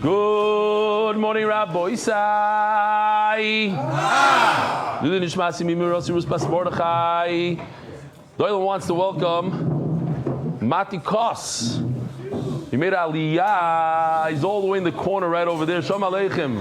Good morning, Rabbi Isai. Doyle wants to welcome Mati Kos. He made Aliyah. He's all the way in the corner right over there. Shalom Aleichem.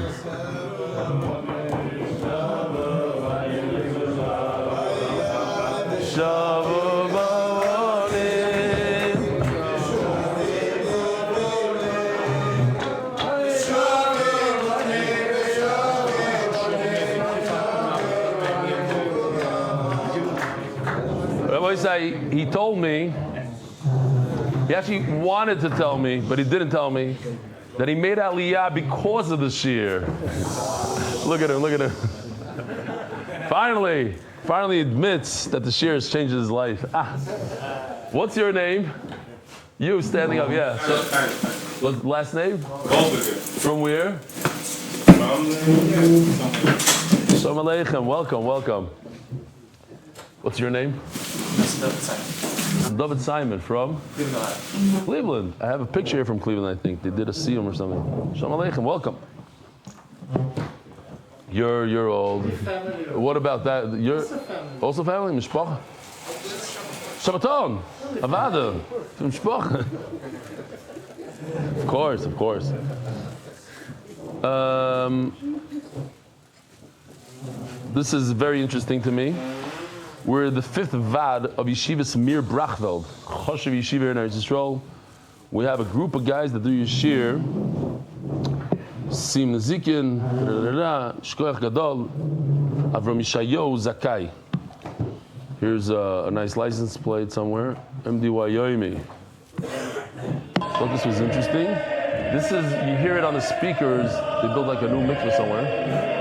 He told me, he actually wanted to tell me, but he didn't tell me, that he made Aliyah because of the shear. Look at him. Finally admits that the shear has changed his life. What's your name? You standing up, yeah. So, last name? From where? Shalom Aleichem, welcome. What's your name? David Simon from Cleveland. I have a picture here from Cleveland, I think. They did a siyum or something. Shalom Aleichem, welcome. You're old. What about that? You're also family? Mishpacha? Shabbaton! Avada! Mishpacha! Of course. This is very interesting to me. We're the fifth Vad of Yeshivas Mir Brachveld, Choshev Yeshiva in Eretz Yisrael. We have a group of guys that do Yeshir, Sim Nezikin, Shkoyach Gadol, Avram Yishayo Zakai. Here's a nice license plate somewhere, Daf Yomi. Thought this was interesting. This is, you hear it on the speakers, they build like a new mikveh somewhere.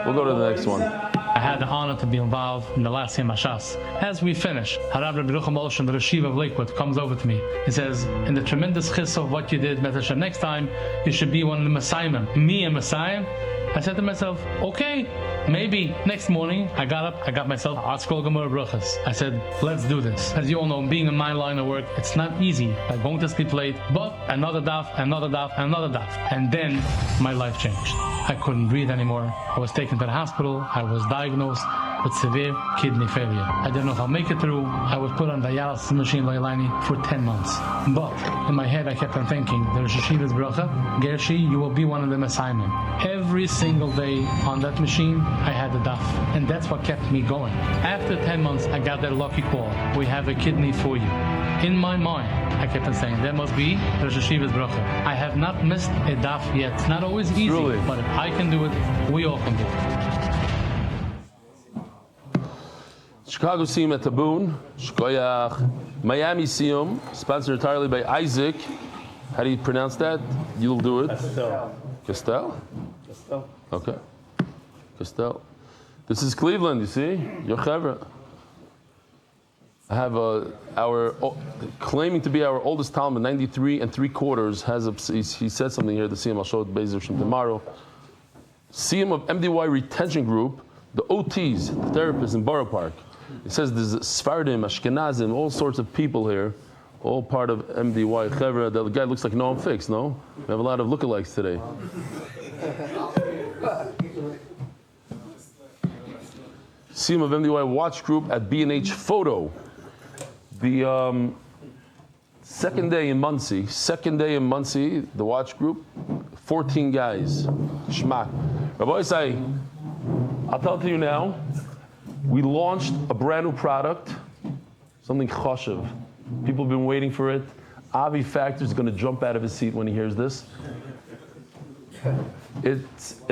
We'll go to the next one. I had the honor to be involved in the last Yom HaShas. As we finish, Harav Rabbi Yerucham Olshan, the Rashiv of Lakewood, comes over to me. He says, in the tremendous chis of what you did, Mezashem, next time you should be one of the Messiah. Me a Messiah? I said to myself, okay, maybe. Next morning, I got up, I got myself Art Scroll Gemara Bruchas. I said, let's do this. As you all know, being in my line of work, it's not easy. I'm going to sleep late, but another daf. And then my life changed. I couldn't breathe anymore. I was taken to the hospital. I was diagnosed with severe kidney failure. I didn't know if I'll make it through. I was put on dialysis machine for 10 months. But in my head, I kept on thinking, there's Yeshiva's bracha, Gershi, you will be one of them assignment. Every single day on that machine, I had the daf. And that's what kept me going. After 10 months, I got that lucky call. We have a kidney for you. In my mind, I kept on saying, there must be Rosh Hashiva's bracha. I have not missed a daf yet. It's not always easy, really? But if I can do it, we all can do it. Chicago Siyum at Taboon, Shkoyach, Miami Siyum, sponsored entirely by Isaac. How do you pronounce that? You'll do it. Castell? Okay. Castell. This is Cleveland, you see? Yochevra. I have claiming to be our oldest Talmud, 93 3/4, he said something here, the Siyum, I'll show it Beis tomorrow. Siyum of MDY Retention Group, the OTs, the therapists in Borough Park. It says there's Sfardim, Ashkenazim, all sorts of people here, all part of MDY Chevra. The guy looks like Noam Fix, no? We have a lot of lookalikes today. Siyum of MDY Watch Group at B&H Photo. The second day in Muncie, the watch group, 14 guys. Shmak. Rabbi Isai, I'll tell it to you now, we launched a brand new product, something choshev. People have been waiting for it. Avi Factor is going to jump out of his seat when he hears this. It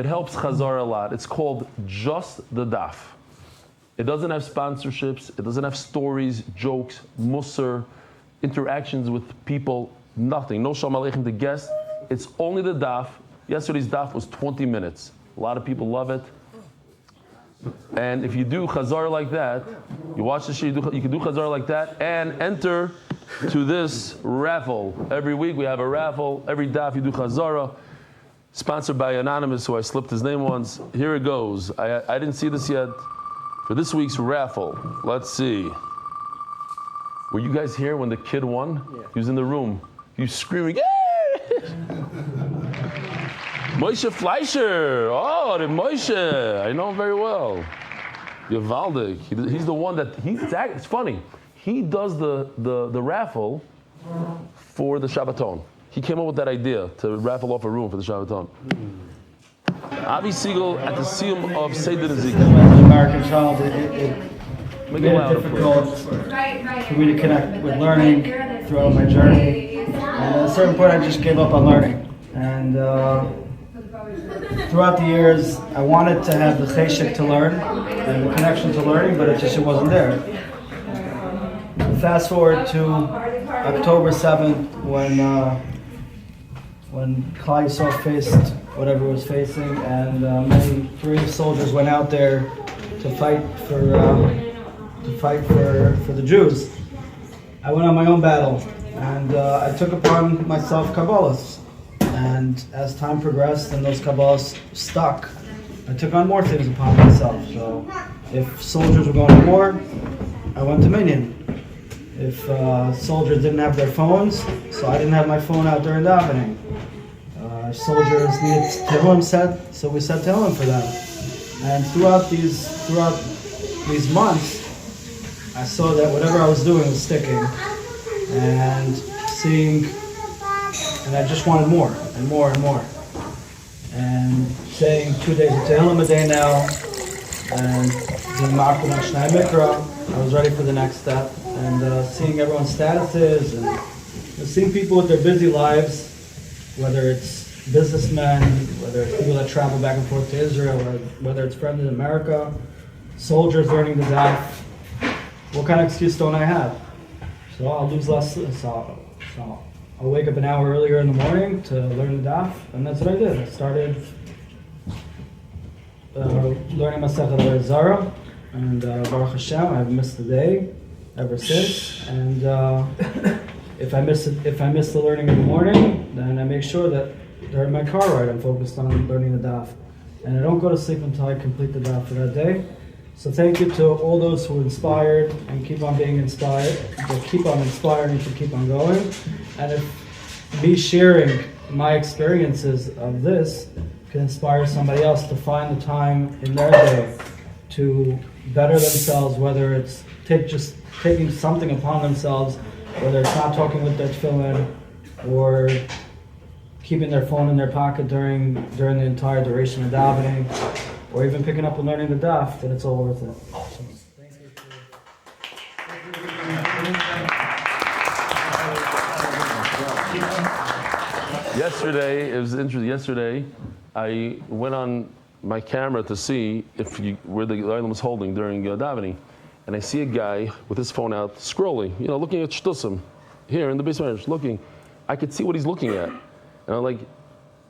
helps Chazar a lot. It's called Just the Daf. It doesn't have sponsorships. It doesn't have stories, jokes, musar, interactions with people, nothing. No Shalom Aleichem to guests. It's only the daf. Yesterday's daf was 20 minutes. A lot of people love it. And if you do chazar like that, you watch the shir, you can do chazar like that and enter to this raffle. Every week we have a raffle. Every daf you do chazara. Sponsored by Anonymous, who I slipped his name once. Here it goes. I didn't see this yet. For this week's raffle, let's see. Were you guys here when the kid won? Yeah. He was in the room. He was screaming, "Yay!" Moshe Fleischer. Oh, the Moshe. I know him very well. Yavaldik. He's the one that, it's funny. He does the raffle for the Shabbaton. He came up with that idea to raffle off a room for the Shabbaton. Avi Siegel at the Siyum of Seder Zik. As an American child, it made it difficult for me to connect with learning throughout my journey. And at a certain point, I just gave up on learning. And throughout the years, I wanted to have the cheshek to learn and the connection to learning, but it wasn't there. Fast forward to October 7th, when Klal Yisrael faced whatever it was facing, and many brave soldiers went out there to fight for the Jews. I went on my own battle, and I took upon myself Kabbalahs. And as time progressed and those Kabbalahs stuck, I took on more things upon myself. So if soldiers were going to war, I went to Minyan. If soldiers didn't have their phones, so I didn't have my phone out during davening. Soldiers needed Tehillim said, so we said Tehillim for them. And throughout these months, I saw that whatever I was doing was sticking, and I just wanted more and more and more. And saying 2 days of Tehillim a day now, and doing Ma'akum Shnai Mikra, I was ready for the next step. And seeing everyone's statuses, and seeing people with their busy lives, whether it's businessmen, whether it's people that travel back and forth to Israel, or whether it's friends in America, soldiers learning the daf. What kind of excuse don't I have? So I'll lose less. So I'll wake up an hour earlier in the morning to learn the daf, and that's what I did. I started learning Masechet Zara, and Baruch Hashem, I haven't missed a day ever since. And if I miss the learning in the morning, then I make sure that during my car ride I'm focused on learning the daf, and I don't go to sleep until I complete the daf for that day. So thank you to all those who inspired and keep on being inspired, to keep on inspiring to keep on going. And if me sharing my experiences of this can inspire somebody else to find the time in their day to better themselves, whether it's taking something upon themselves, whether it's not talking with their tefillin, or keeping their phone in their pocket during the entire duration of davening, or even picking up and learning the daf, then it's all worth it. Yesterday, it was interesting. Yesterday, I went on my camera to see where the Ariel was holding during davening, and I see a guy with his phone out, scrolling, looking at shtusim, here in the basement, looking. I could see what he's looking at. And I'm like,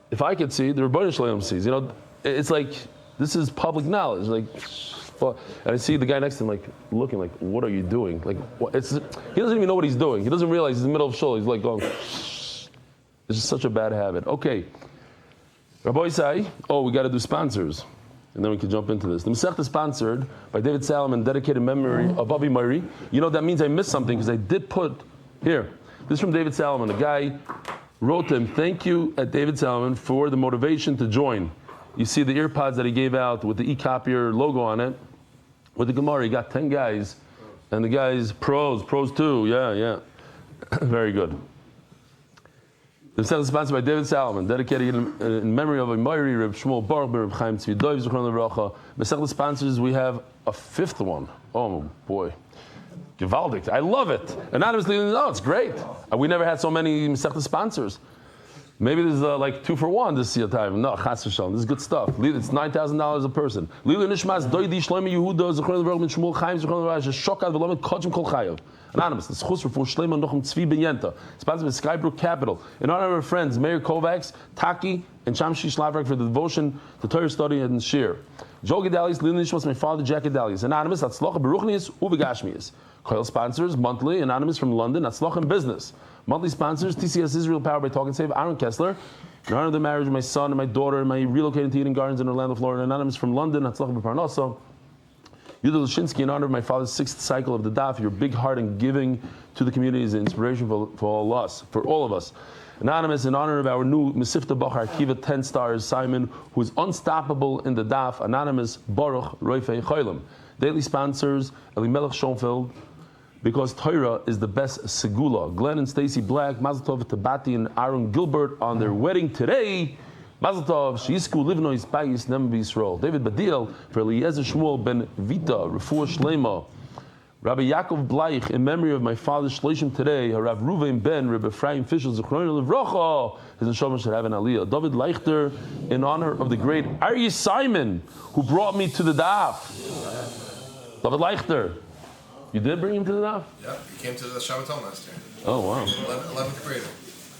if I could see, the Rebbeinu Shalom sees. It's like, this is public knowledge. Like, and I see the guy next to him, like, looking, like, what are you doing? Like, he doesn't even know what he's doing. He doesn't realize he's in the middle of shul. He's like going, it's just such a bad habit. Okay. Rabbi Isai, we got to do sponsors. And then we can jump into this. The Masechta is sponsored by David Salomon, dedicated memory of Avi Mari. That means I missed something, because I did put, here, this is from David Salomon. A guy wrote to him, thank you at David Salomon for the motivation to join. You see the earpods that he gave out with the e-copier logo on it. With the Gemara, he got 10 guys, and the guys, pros too, yeah. Very good. The Masechta is sponsored by David Salomon, dedicated in memory of Amiri, Reb Shmuel Baruch, Reb Chaim Tzvi Dov, Zichron Levracha. Masechta sponsors, we have a fifth one. Oh boy. Gewaldig. I love it. Anonymously, it's great. We never had so many Masechta sponsors. Maybe there's like 2 for 1 this year time. No, chas v'shalom. This is good stuff. It's $9,000 a person. Lili nishmas doidi shlomi Yehuda zechron levrach min Shmuel Chaim zechron levrach shokad v'lomet kodshim kol chayav. Anonymous. The schus for Shlomo Nochem Tzvi Ben Yenta. Sponsored by Skybrook Capital. In honor of our friends Meir Kovacs, Taki, and Shamshi Shlavrak for the devotion to Torah study and shir. Joel Gedalis, Lili nishmas my father Jack Gedalis. Anonymous. Atzlocha beruchnius uvegashmius. Coil sponsors monthly. Anonymous from London. Atzlocha in business. Monthly sponsors, TCS Israel, powered by Talk and Save, Aaron Kessler. In honor of the marriage of my son and my daughter, and my relocating to Eden Gardens in Orlando, Florida. Anonymous from London, Hatzlach b'Parnasa. Yudah Lashinsky, in honor of my father's 6th cycle of the Daf, your big heart and giving to the community is an inspiration for all of us. Anonymous, in honor of our new Mesifta Bachar Kiva 10 stars, Simon, who is unstoppable in the Daf. Anonymous, Baruch Roifei Cholim. Daily sponsors, Elimelech Schoenfeld, because Torah is the best segula. Glenn and Stacy Black, Mazel Tov, Tabati and Aaron Gilbert on their wedding today. Mazel Tov, Sheisku Livnois Bayis Nem B'Yisrael. David Badil for Eliezer Shmuel Ben Vita, Refuah Shlema. Rabbi Yaakov Bleich, in memory of my father Shloshim today. Rav Ruvain Ben, Rabbi Ephraim Fischel, Zechron Levrocha. His neshama should have an aliyah. David Leichter, in honor of the great Ariel Simon, who brought me to the Daf. David Leichter. You did bring him to the Daf? Yeah, he came to the Shabbaton last year. Oh, wow. 11th grader.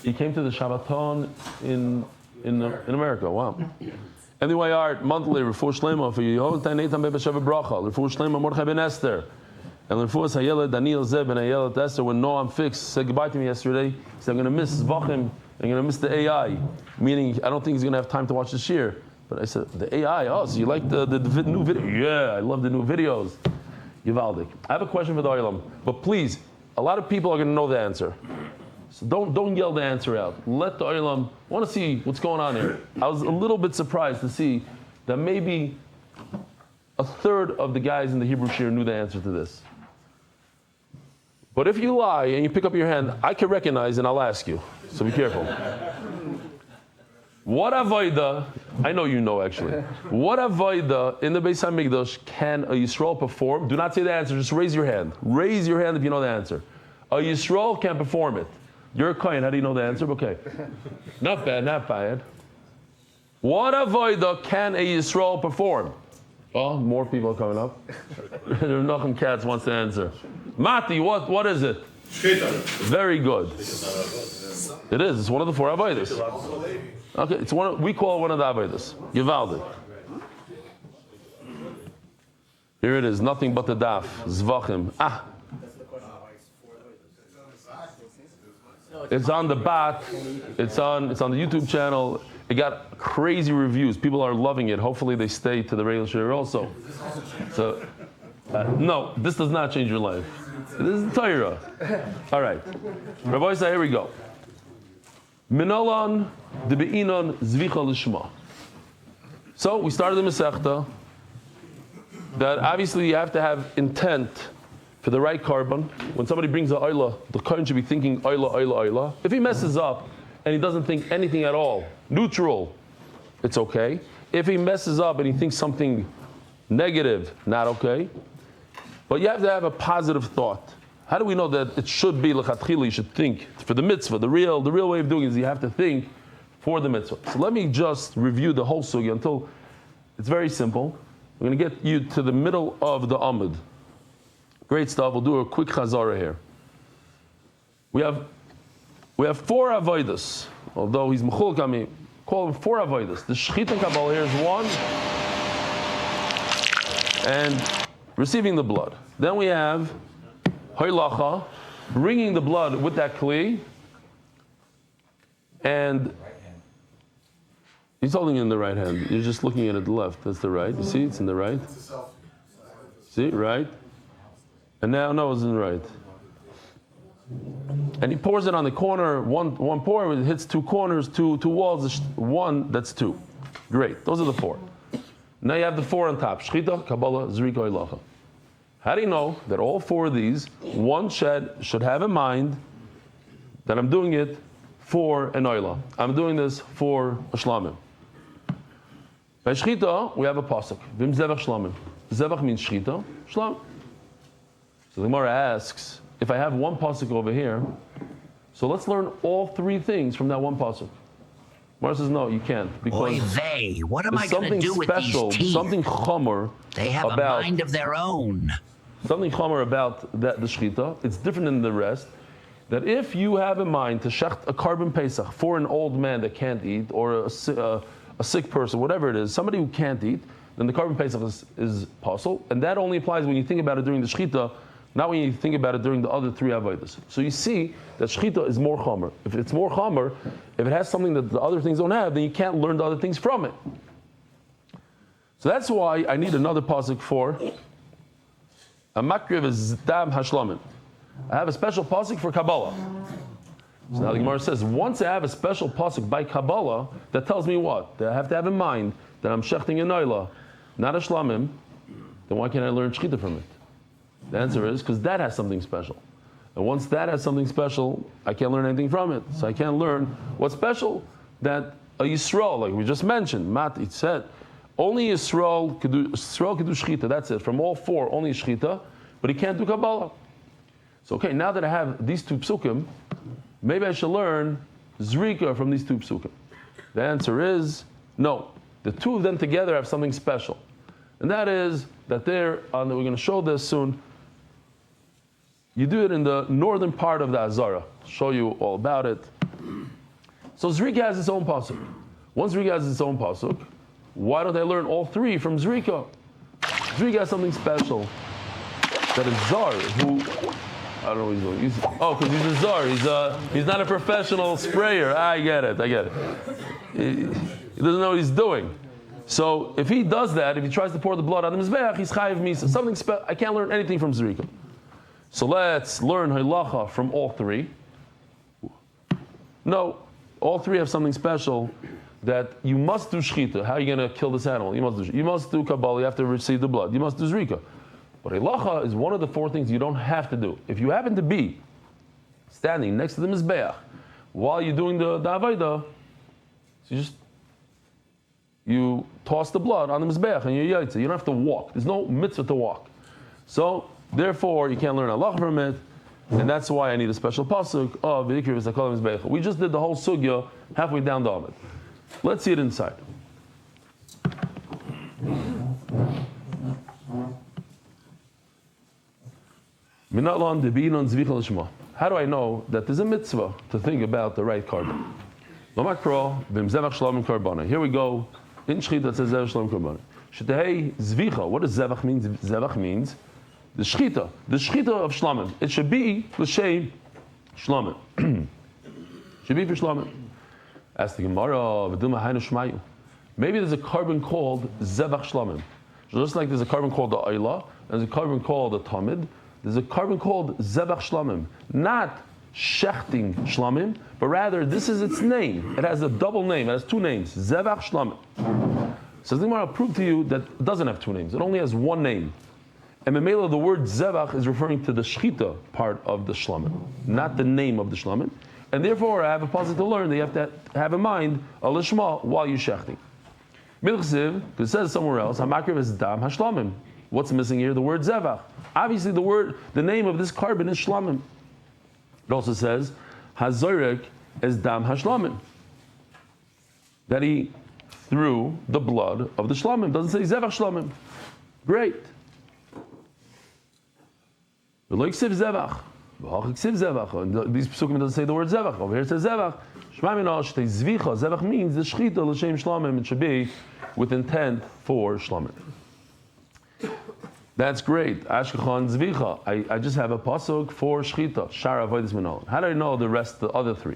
He came to the Shabbaton in America. Wow. Anyway, art monthly Refuah Shlema for Yehovan Neitan Ben B'Sheva Bracha, Refuah Shlema Mordechai Ben Esther, and Refuah Hayela Daniel Zeb and Hayela Esther. When Noam Fix said goodbye to me yesterday, he said I'm going to miss Zevachim, I'm going to miss the AI, meaning I don't think he's going to have time to watch the shir. But I said the AI. Oh, so you like the new video? Yeah, I love the new videos. Yivaldik. I have a question for the Oilam, but please, a lot of people are going to know the answer. So don't yell the answer out. Let the Oilam, I want to see what's going on here. I was a little bit surprised to see that maybe a third of the guys in the Hebrew shir knew the answer to this. But if you lie and you pick up your hand, I can recognize and I'll ask you. So be careful. What avoida, I know you know actually, what avoida in the Beis HaMikdash can a Yisrael perform? Do not say the answer, just raise your hand. Raise your hand if you know the answer. A Yisrael can perform it. You're a Kohen, how do you know the answer? Okay. Not bad, not bad. What avoida can a Yisrael perform? Oh, more people are coming up. Nachum Katz wants to answer. Mati, what is it? Shkita. Very good. It is, it's one of the 4 avodas. Okay, we call it one of the avodas. Yivaldi. Here it is, nothing but the daf. Zevachim. It's on the bat. It's on the YouTube channel. It got crazy reviews. People are loving it. Hopefully they stay to the regular share also. So, no, this does not change your life. This is Torah. All right. Rabbi say, here we go. Minolan de Be'inon Zvicha Lishma. So we started the Masechta that obviously you have to have intent for the right carbon. When somebody brings a oila, the Kohen should be thinking oila, oila, oila. If he messes up and he doesn't think anything at all, neutral, it's okay. If he messes up and he thinks something negative, not okay. But you have to have a positive thought. How do we know that it should be l'chatchila? You should think for the mitzvah. The real way of doing it is you have to think for the mitzvah. So let me just review the whole sugi until it's very simple. We're going to get you to the middle of the Amud. Great stuff. We'll do a quick chazara here. We have 4 avodas. Although he's mechul kami, call them 4 avodas. The shechit and kabbalah here is 1, and receiving the blood. Then we have Hoylacha, bringing the blood with that kli, and he's holding it in the right hand. You're just looking at it the left. That's the right. You see, it's in the right. See, right? And now, no, it's in the right. And he pours it on the corner. One pour, it hits 2 corners, 2 walls. 1, that's 2. Great. Those are the 4. Now you have the 4 on top. Shchita, Kabbalah, Zrika, Hoylacha. How do you know that all 4 of these, one should have in mind that I'm doing it for an oila? I'm doing this for a shlamim. By shchita, we have a pasuk. Vim zevach shlamim. Zevach means shchita, shlam. So the Gemara asks, if I have one pasuk over here, so let's learn all 3 things from that one pasuk. Mara says, no, you can't. Oy Because vey, what am I there's going to something do with special, these teeth? something chomer They have about a mind of their own. something chomer about that the shechita. It's different than the rest. That if you have in mind to shecht a carbon pesach for an old man that can't eat, or a sick person, whatever it is, somebody who can't eat, then the carbon pesach is possible, and that only applies when you think about it during the shechita, not when you think about it during the other three avodas. So you see that shechita is more chomer. If it's more chomer, if it has something that the other things don't have, then you can't learn the other things from it. So that's why I need another pasuk for a makriv is dam hashlamim. I have a special pasuk for Kabbalah. So now the Gemara says, once I have a special pasuk by Kabbalah, that tells me what? That I have to have in mind that I'm shechting a noila, not a shlamim, then why can't I learn shechita from it? The answer is, because that has something special. And once that has something special, I can't learn anything from it. So I can't learn what's special that a Yisrael, like we just mentioned, Mat, it said, only Yisrael could do shechita, that's it. From all four, only shechita, but he can't do Kabbalah. So okay, now that I have these two psukim, maybe I should learn Zrika from these two psukim. The answer is no. The two of them together have something special. And that is that we're going to show this soon. You do it in the northern part of the Azara. I'll show you all about it. So Zrika has its own pasuk. Once Zrika has its own pasuk, why don't I learn all three from Zrika? Zrika has something special. That is Zar, who... I don't know what he's doing. Because he's a czar. He's not a professional sprayer. I get it. He doesn't know what he's doing. So if he does that, if he tries to pour the blood on the mizbeach, he's chayiv misa. Something I can't learn anything from Zrika. So let's learn halacha from all three. No, all three have something special that you must do shechita. How are you going to kill this animal? You must do kabbalah. You have to receive the blood. You must do Zrika. But halacha is one of the four things you don't have to do. If you happen to be standing next to the mizbeach while you're doing the avodah, so you toss the blood on the mizbeach and you're yaitza. You don't have to walk. There's no mitzvah to walk. So therefore, you can't learn halacha from it, and that's why I need a special pasuk of v'ikriv v'sakol mizbeach. We just did the whole sugya halfway down the Amud. Let's see it inside. How do I know that there's a mitzvah to think about the right carbon? Here we go. In Shechita that says Zevach Shalom Karbana. Shetehei Zvicha. What does Zevach mean? Zevach means the Shechita of Shlamim. It should be l'shem Shlamim. Should be for Shlamim. Ask the Gemara, V'duma Hainu Shmayu. Maybe there's a carbon called Zevach Shlamim. Just like there's a carbon called the Ayla, there's a carbon called the Tamid, there's a carbon called Zevach Shlamim. Not Shechting Shlamim, but rather this is its name. It has a double name. It has two names. Zevach Shlamim. So the Gemara will prove to you that it doesn't have two names. It only has one name. And Memela, the word Zevach is referring to the Shechita part of the Shlamim, not the name of the Shlamim. And therefore, I have a positive to learn that you have to have in mind a Lishma while you're Shechting. Milchsiv, because it says somewhere else, Hamakriv is Dam HaShlamim. What's missing here? The word Zevach. Obviously, the name of this carbon is Shlamim. It also says Hazorek is Dam HaShlamim. That he threw the blood of the Shlamim. It doesn't say Zevach Shlamim. Great. V'lo Zevach. And these psukim doesn't say the word Zevach. Over here it says Zevach. Zevach means the Shechita l'shem Shlamim. It should be with intent for Shlamim. That's great. Ashkechan Zvicha. I just have a pasuk for Shechita. Shara avodas minol. How do I know the rest, the other three?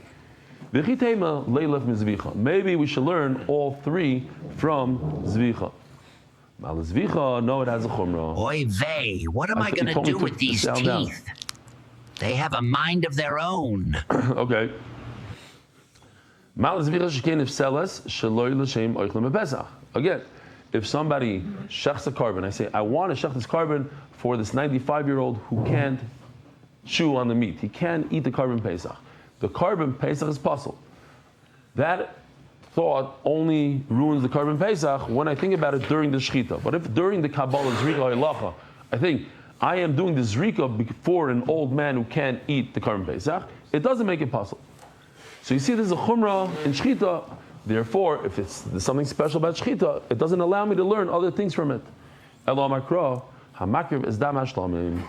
V'chitema leilef mizvicha. Maybe we should learn all three from Zvicha. Mal Zvicha, no, it has a chumrah. Oy vey, what am I going to do with these teeth? Down. They have a mind of their own. Okay. Mal Zvicha shekein if seles sheloi l'shem oichlem bepesach. Again, if somebody shechts a carbon, I say, I want to shech this carbon for this 95-year-old who can't chew on the meat. He can't eat the carbon Pesach. The carbon Pesach is puzzle. That thought only ruins the carbon Pesach when I think about it during the Shechita. But if during the Kabbalah Zrika Halacha, I think I am doing the Zrika for an old man who can't eat the carbon Pesach, it doesn't make it puzzle. So you see there's a Chumrah in Shechita Therefore, if there's something special about shechita, it doesn't allow me to learn other things from it. Elo makro, hamakriv is dam hashlamim.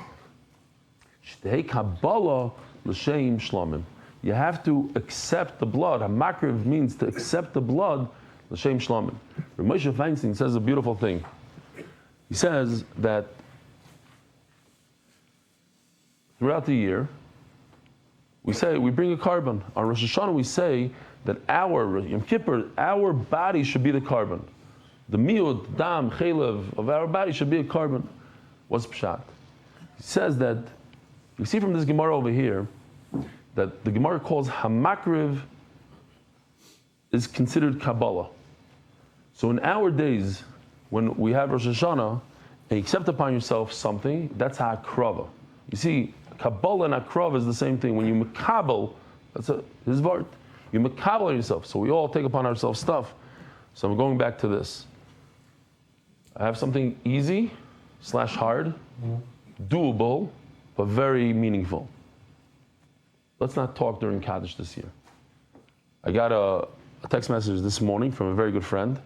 Shtei kabbalah l'shem shlamim. You have to accept the blood. Hamakriv means to accept the blood l'shem shlamim. Moshe Feinstein says a beautiful thing. He says that throughout the year, we bring a carbon. On Rosh Hashanah, we say that our Yom Kippur, our body should be the carbon. The miut, dam, chelev of our body should be a carbon. What's pshat? He says that we see from this Gemara over here that the Gemara calls hamakriv is considered Kabbalah. So in our days, when we have Rosh Hashanah, and you accept upon yourself something, that's ha'akrava. You see, Kabbalah and akrava is the same thing. When you makabel, that's his vart. You makabel on yourself. So we all take upon ourselves stuff. So I'm going back to this. I have something easy / hard, doable, but very meaningful. Let's not talk during Kaddish this year. I got a text message this morning from a very good friend.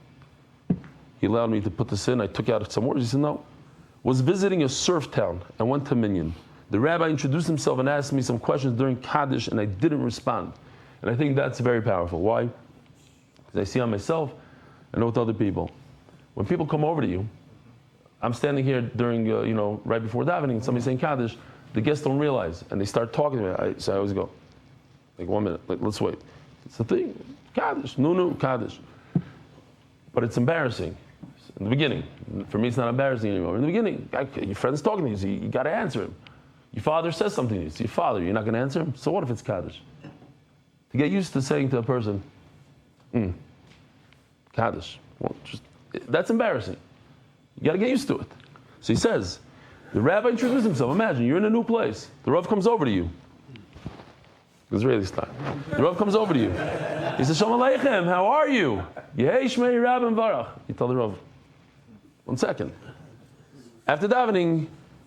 He allowed me to put this in. I took out some words. He said, no. Was visiting a surf town and went to Minyan. The rabbi introduced himself and asked me some questions during Kaddish, and I didn't respond. And I think that's very powerful. Why? Because I see on myself, I know with other people. When people come over to you, I'm standing here during, right before davening, and somebody's saying Kaddish, the guests don't realize, and they start talking to me. So I always go, 1 minute, let's wait. It's the thing, Kaddish, no, Kaddish. But it's embarrassing. In the beginning. For me, it's not embarrassing anymore. In the beginning, your friend's talking to you, so you got to answer him. Your father says something to you. It's your father. You're not going to answer him? So what if it's Kaddish? To get used to saying to a person, Kaddish. Well, that's embarrassing. You got to get used to it. So he says, the rabbi introduced himself. Imagine, you're in a new place. The Rav comes over to you. Israeli style. The Rav comes over to you. He says, Shalom Aleichem, how are you? Yehei Shmei Rabban Varach. You tell the Rav, 1 second. After davening,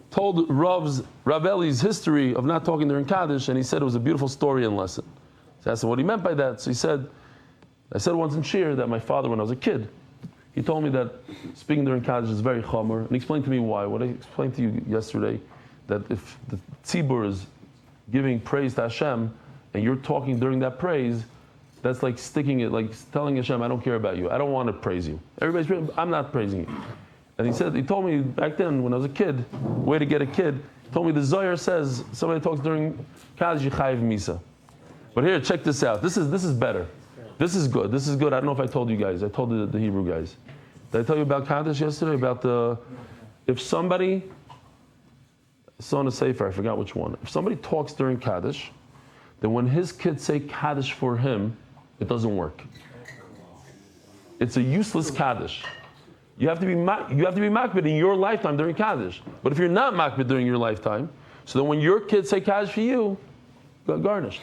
told Rav Eli's history of not talking during Kaddish, and he said it was a beautiful story and lesson. So I asked him what he meant by that. So he said, I said once in Shir that my father, when I was a kid, he told me that speaking during Kaddish is very chomer, and he explained to me why. What I explained to you yesterday, that if the tzibur is giving praise to Hashem, and you're talking during that praise, that's like sticking it, like telling Hashem, I don't care about you. I don't want to praise you. I'm not praising you. And he told me back then when I was a kid, way to get a kid, he told me the Zohar says, somebody talks during Kaddish, you chayiv misa. But here, check this out. This is better. This is good. I don't know if I told you guys. I told the Hebrew guys. Did I tell you about Kaddish yesterday? About if somebody, I saw in a sefer, I forgot which one. If somebody talks during Kaddish, then when his kids say Kaddish for him, it doesn't work. It's a useless Kaddish. You have to be makbid in your lifetime during Kaddish. But if you're not makbid during your lifetime, so then when your kids say Kaddish for you, garnished.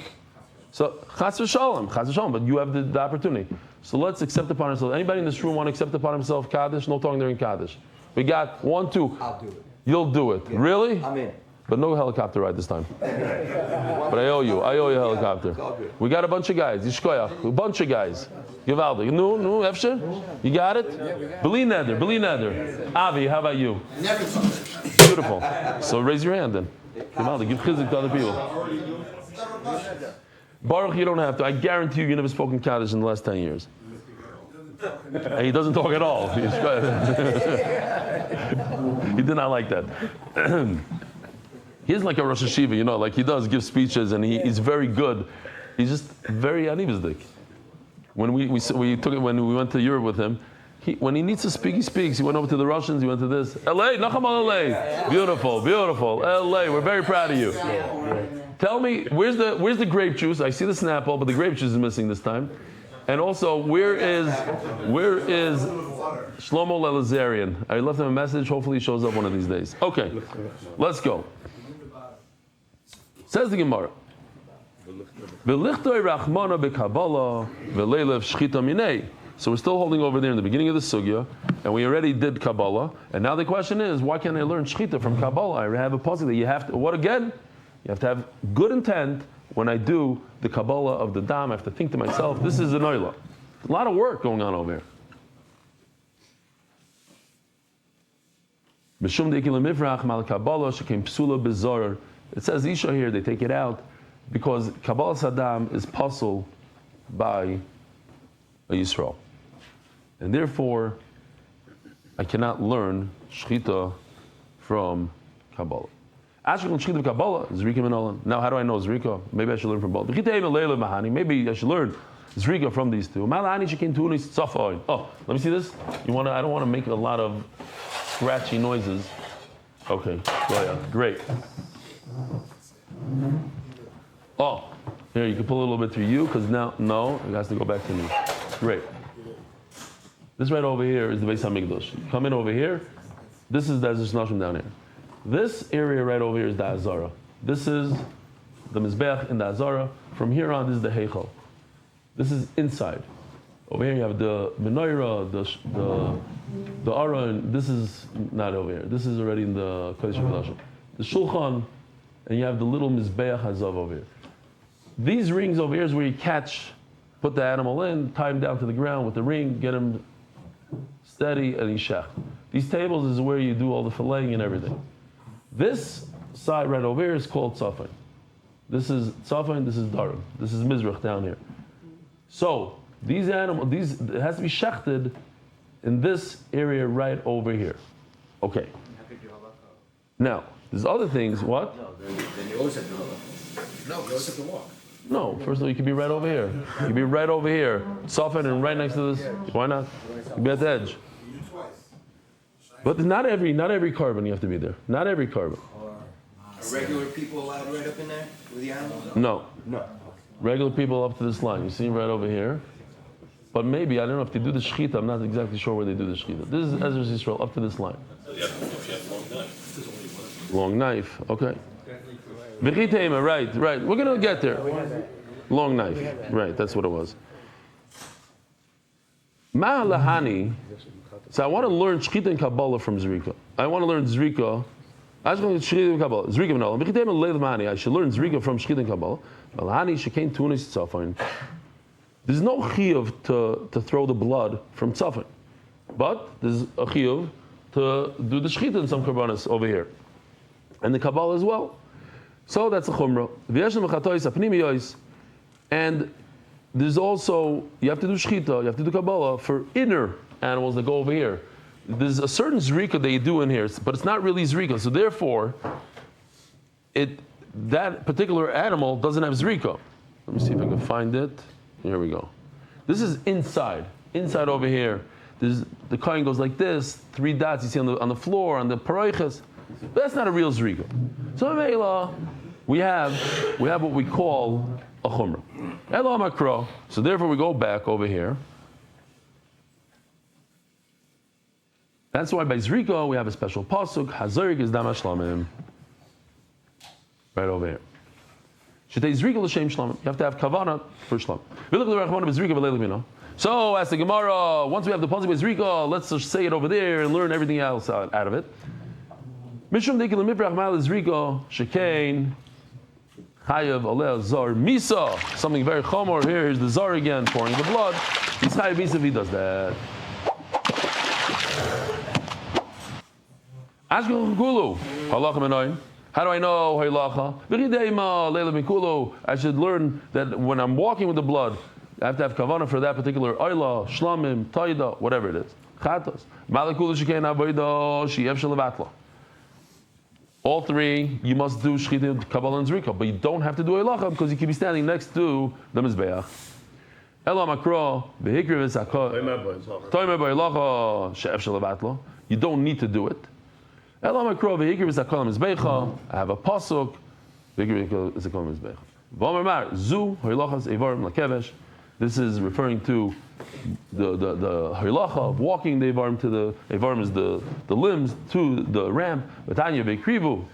So chas v'shalom, but you have the opportunity. So let's accept upon ourselves. Anybody in this room want to accept upon himself Kaddish? No talking during Kaddish. We got 1, 2. I'll do it. You'll do it. Yeah. Really? I'm in. But no helicopter ride this time. But I owe you a helicopter. We got a bunch of guys. Yishkoyach. A bunch of guys. Givaldi. No, Efshe? You got it? Beli neder. Avi, how about you? Never Beautiful. So raise your hand then. Givaldi, give chizik to other people. Baruch, you don't have to. I guarantee you never spoken Kaddish in the last 10 years. And he doesn't talk at all. He did not like that. He isn't like a Rosh Hashiva, like he does give speeches and he's very good. He's just very anivizdik. When we took it when we went to Europe with him, when he needs to speak, he speaks. He went over to the Russians, he went to this. LA, Nacham al LA. Beautiful. LA, we're very proud of you. Tell me, where's the grape juice? I see the Snapple, but the grape juice is missing this time. And also, where is Shlomo Lelazarian? I left him a message. Hopefully, he shows up one of these days. Okay, let's go. Says the Gemara. So we're still holding over there in the beginning of the sugya, and we already did Kabbalah. And now the question is, why can't I learn Shechita from Kabbalah? I have a pasuk that you have to. What again? You have to have good intent when I do the Kabbalah of the Dam. I have to think to myself, this is an oila. A lot of work going on over here. It says Isha here, they take it out because Kabbalah Saddam is puzzled by a Yisrael. And therefore, I cannot learn Shechita from Kabbalah. Ashkel Shechita Kabbalah, Zrika Minolan. Now, how do I know Zrika? Maybe I should learn from both. Maybe I should learn Zrika from these two. Oh, let me see this. I don't want to make a lot of scratchy noises. Okay, great. Oh, here, you can pull a little bit through you, because now, no, it has to go back to me. Great. This right over here is the Beis HaMikdash. You come in over here, this is the Ezra Nashim down here. This area right over here is the Azara. This is the Mizbeach in the Azara. From here on, this is the Heichal. This is inside. Over here you have the Menorah, the Aron. This is not over here. This is already in the Kodesh HaKodashim. The Shulchan, and you have the little Mizbeach Hazav over here. These rings over here is where you put the animal in, tie him down to the ground with the ring, get him steady, and yishach. These tables is where you do all the filleting and everything. This side right over here is called Tzafin. This is Tzafin, this is Darim. This is Mizrach down here. So, these animals, it has to be shechted in this area right over here. Okay. Now, there's other things, what? Then you always have to halacha. No, go sit the walk. No, first of all, you can be right over here. You can be right over here, Tzafin, and right next to this. Why not? You can be at the edge. But not every carbon you have to be there. Not every carbon. Are regular people allowed right up in there with the animals? No. Regular people up to this line. You see right over here. But maybe, I don't know if they do the shechita. I'm not exactly sure where they do the shechita. This is Ezra Yisrael up to this line. Long knife. Okay. V'chitema, right. We're going to get there. Long knife. Right, that's what it was. Ma'alahani. So I want to learn Shechita and Kabbalah from Zrika. I want to learn Zrika. I should learn Shechita and Kabbalah. Zrika v'nolam. V'chitema le'lemani. I should learn Zrika from Shechita and Kabbalah. Ma'alahani shekein tunis tzafin. There's no chiyuv to throw the blood from tzafin. But there's a chiyuv to do the Shechita in some karbanas over here. And the Kabbalah as well. So that's a chumrah. And there's also, you have to do shechita, you have to do Kabbalah for inner animals that go over here. There's a certain zrika that you do in here, but it's not really zrika. So therefore, that particular animal doesn't have zrika. Let me see if I can find it. Here we go. This is inside over here. The coin goes like this, 3 dots you see on the floor, on the paroiches. But that's not a real zrika. So in Meila, we have what we call a chumrah. Elo makro. So therefore we go back over here. That's why by zrika we have a special pasuk. Hazarik is dam shlamim. Right over here. Shetei zrika l'shem shlamim. You have to have kavana for shlam. So as the Gemara, once we have the pasuk by zrika, let's just say it over there and learn everything else out of it. Mishum dekil miprach mal zrika shekain. Chayav aleh zar misa. Something very chomor. Here's the zar again, pouring the blood. He's chayav misa if he does that. Ashkel gulu halacha menoim. How do I know halacha? V'chideima leila mikulu. I should learn that when I'm walking with the blood, I have to have kavanah for that particular oila, shlamim, taida, whatever it is. Chatos. Malakulu shekain avodah sheyev shelavatla. All 3, you must do Shechita, Kabbalah, and Zrika, but you don't have to do Eilacha because you can be standing next to the Mizbeach. Ela makro, v'hikri v'zakot, toimer b'Eilacha, she'ef shelavatlo. You don't need to do it. Ela makro, v'hikri v'zakot Mizbecha. I have a pasuk, v'hikri v'zakot Mizbecha. V'omer mar, zu, Eilachas, Eivarim, lakevesh. This is referring to the halacha of walking the Eivarim to the Eivarim is the limbs to the ram. V'tanya v'krivu.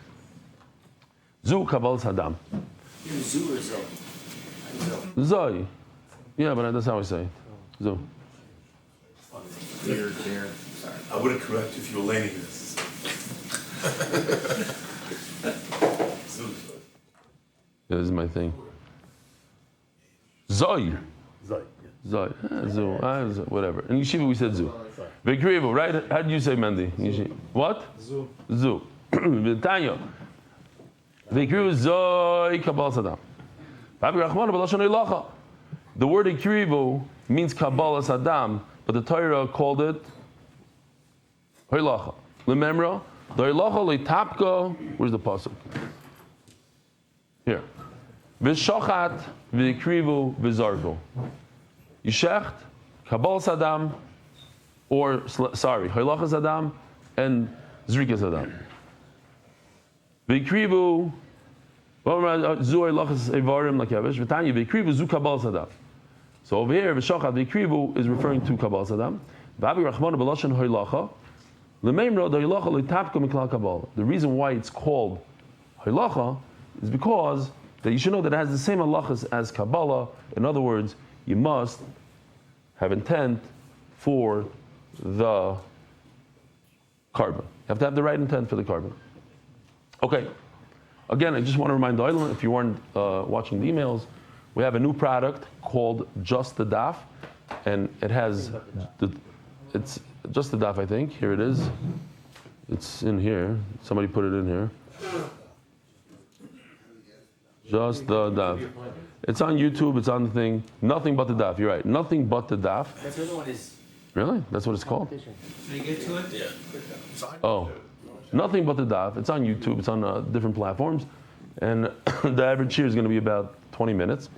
Zu kabbalah hadam. Zu or zo? Zoi. Yeah, but that's how I say it. Zu. Clear. Sorry. I wouldn't correct you if you were laying this. Yeah, this is my thing. Zoi. Zai, yeah. Zoi. Zu. Whatever. In Yeshiva we said Zu. V'krivu, right? How did you say Mendy? What? Zu. Zu. V'tanya. V'krivu Zoi Kabbalah Sadam. The word Ikrivu means Kabbalah Sadam, but the Torah called it Hoylacha. Lememra, the Hoylacha Leitapka, where's the pasuk? Here. V'shochat v'ikrivu v'zarvu. Yishecht, Kabbalah Sadam, or, sorry, Hoylacha Sadam and Zrika Sadam. V'ikrivu, Zu Hoylachas Evarim Lakevish, V'tanya v'ikrivu Zu Kabbalah Sadam. So over here, V'shochat v'ikrivu is referring to Kabbalah Sadam. V'avi Rachmana b'lashon Hoylacha. The reason why it's called Hoylacha is because that you should know that it has the same halachas as Kabbalah. In other words, you must have intent for the carbon. You have to have the right intent for the carbon. Okay. Again, I just want to remind the Oilam, if you weren't watching the emails, we have a new product called Just the Daf, and it has it's just the daf, I think. Here it is. It's in here. Somebody put it in here. Just the daf. It's on YouTube. It's on the thing. Nothing but the daf. You're right. Nothing but the daf. That's the other one is. Really? That's what it's called? Can you get to it? Yeah. Oh. Nothing but the daf. It's on YouTube. It's on different platforms. And the average share is going to be about 20 minutes.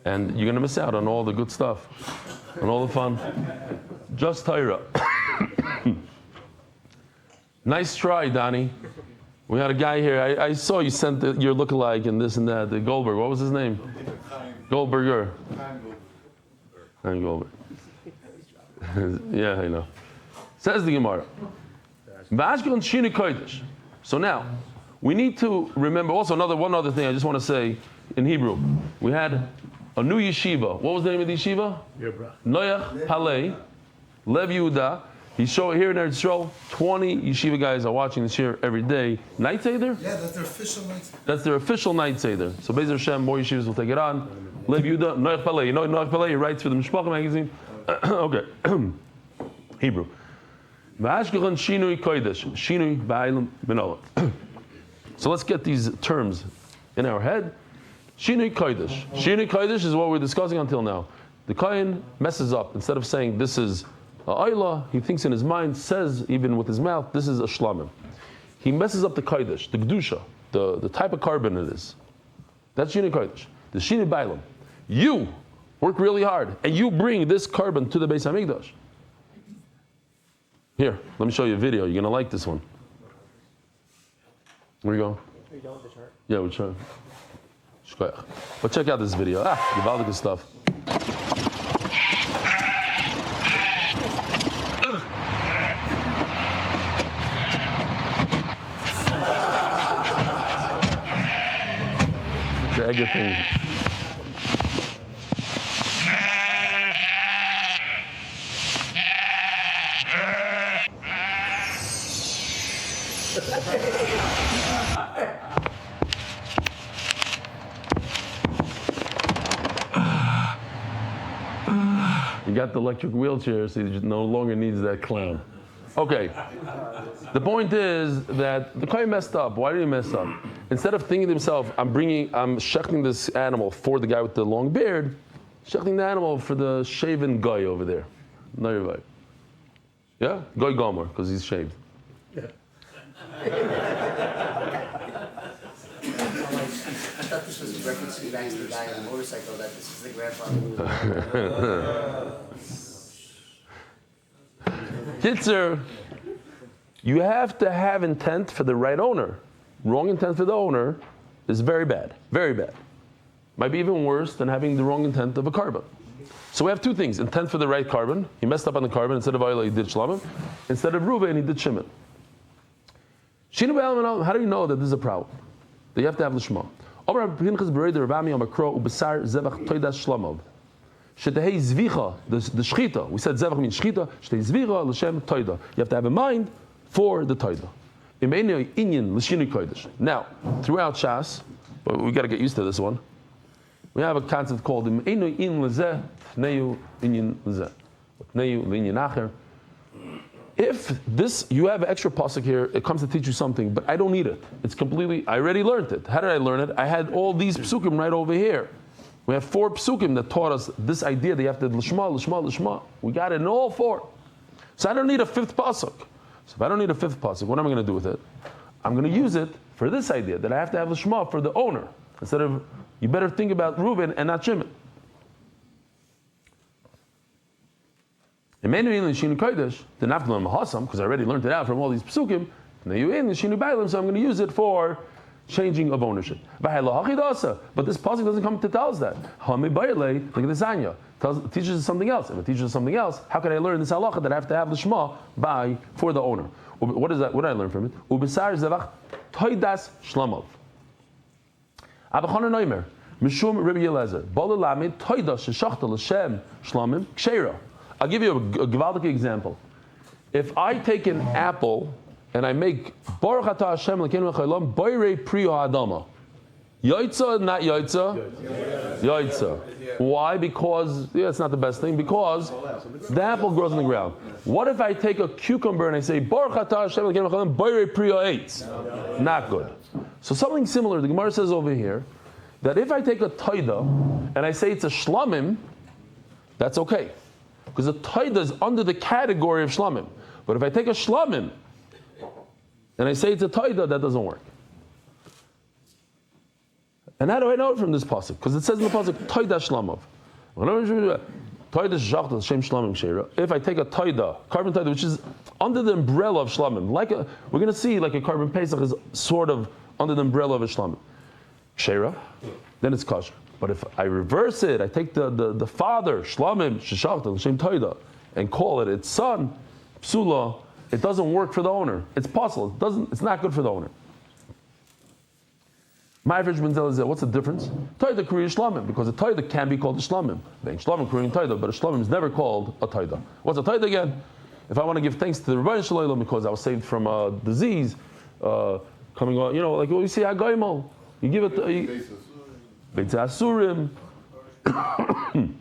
And you're going to miss out on all the good stuff. And all the fun. Just Torah. Nice try, Donnie. We had a guy here. I saw you sent your lookalike and this and that. The Goldberg. What was his name? Goldberger. Goldberg. Yeah, I know. Says the Gemara. So now, we need to remember also one other thing I just want to say in Hebrew. We had a new yeshiva. What was the name of the yeshiva? Noach Palei, Lev Yehuda. He showed here in Eretz Yisrael, 20 yeshiva guys are watching this year every day. Night Seder? Yeah, that's their official night. That's their official night Seder. So Be'ez Hashem, more yeshivas will take it on. Lev Yehuda, Noach Palei. You know Noach Palei? He writes for the Mishpacha magazine. Okay. Hebrew. V'ashkechan shinui kodesh, shinui ba'aylam b'nolah. So let's get these terms in our head. Shinui kodesh. Shinui kodesh is what we're discussing until now. The kohen messes up. Instead of saying this is a ayla, he thinks in his mind, says even with his mouth, this is a shlamim. He messes up the kodesh, the kedusha, the type of carbon it is. That's shinui kodesh. The shinui ba'aylam. You work really hard, and you bring this carbon to the Beis Hamikdash. Here, let me show you a video. You're going to like this one. Where you go? Are you done with the chart? Yeah, we're trying. But check out this video. Gewaltige stuff. Drag your thing. You got the electric wheelchair, so he no longer needs that clown. Okay. The point is that the guy messed up. Why did he mess up? Instead of thinking to himself, I'm shechting this animal for the guy with the long beard, shechting the animal for the shaven guy over there. No, you're right. Yeah? Guy Gomer, because he's shaved. I thought this was a reference to back to the guy on the motorcycle, that this is the grandfather. Kitzer, you have to have intent for the right owner. Wrong intent for the owner is very bad. Very bad. Might be even worse than having the wrong intent of a carbon. So we have two things. Intent for the right carbon. He messed up on the carbon. Instead of Ariel, he did Shlamim. Instead of Reuven, he did Shimon. How do you know that this is a problem? That you have to have Lishma. The shchita, we said Zevach means shchita, shtei zvira l'shem toida. You have to have a mind for the toida. Now, throughout Shas, but we got to get used to this one. We have a concept called Einu in lezeh, Tneu inyan lezeh. Tneu l'inyan acher. If this, you have an extra pasuk here, it comes to teach you something, but I don't need it. It's completely, I already learned it. How did I learn it? I had all these psukim right over here. We have 4 psukim that taught us this idea that you have to l'shma, l'shma, l'shma. We got it in all 4. So I don't need a 5th pasuk. So if I don't need a 5th pasuk, what am I going to do with it? I'm going to use it for this idea that I have to have l'shma for the owner. Instead of, you better think about Reuben and not Shimon. Because I already learned it out from all these psukim. So I'm going to use it for changing of ownership. But this pasuk doesn't come to tell us that. Look at this anya. It teaches us something else. If it teaches us something else, how can I learn this halacha that I have to have the shema by for the owner? What is that? What did I learn from it? Ubesar zevach toidas shlamov. Abachana noimer mishum Rabbi Eliezer balalamid toidas sheshachta l'shem shlamim ksheira. I'll give you a gewaldic example. If I take an apple and I make Baruch Atah Hashem L'keinu L'chaylam Boirei Pri Ha'adama, Yoitza, not Yoitza? Yoitza. Why? Because, it's not the best thing, because the apple grows on the ground. What if I take a cucumber and I say Baruch Atah Hashem L'keinu L'chaylam Boirei Pri Ha'etz? Not good. So something similar, the Gemara says over here, that if I take a taida and I say it's a shlamim, that's okay. Because the taida is under the category of shlamim. But if I take a shlamim and I say it's a taida, that doesn't work. And how do I know it from this pasuk? Because it says in the pasuk taida shlamav. Taida shachta shem shlamim sheira. If I take a taida, carbon taida, which is under the umbrella of shlamim, we're going to see like a carbon pesach is sort of under the umbrella of a shlamim sheira, then it's kosher. But if I reverse it, I take the father, shlamim, sheshachta, l'shem taida, and call it its son, psula, it doesn't work for the owner. It's possible. It's not good for the owner. My average menzel is what's the difference? Taida Korea shlamim, because a taida can be called a shlamim. Shlamim Korean taida, but a shlamim is never called a taida. What's a taida again? If I want to give thanks to the Rebbeinu Shalom because I was saved from a disease coming on, like what we say, Hagaimol. You give it Beit Asurim, v'chulu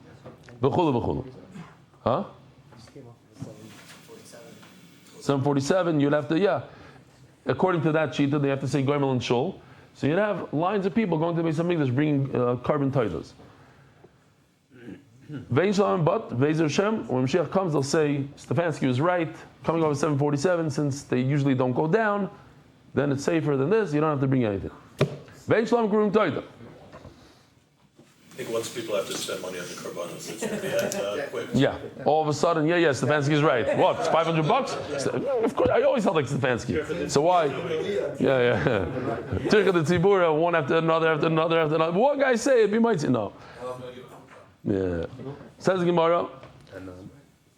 v'chulu. Huh? 747. You'd have to, according to that shita, they have to say Goimel and Shul. So you'd have lines of people going to the Beis HaMikdash bringing carbon taidas. Vein Shalom, but Vezer Shem, when Mashiach comes, they'll say Stefansky was right. Coming over 747, since they usually don't go down, then it's safer than this. You don't have to bring anything. Vein Shalom Kurim Taida. I think once people have to spend money on the carbonos, it's going to be quick. Yeah, all of a sudden, Stefansky's right. What, $500? Of course, I always held like Stefansky. So why? Yeah. Tircha the Tzibura, one after another. One guy say it, you might say no. Yeah. Says the Gemara,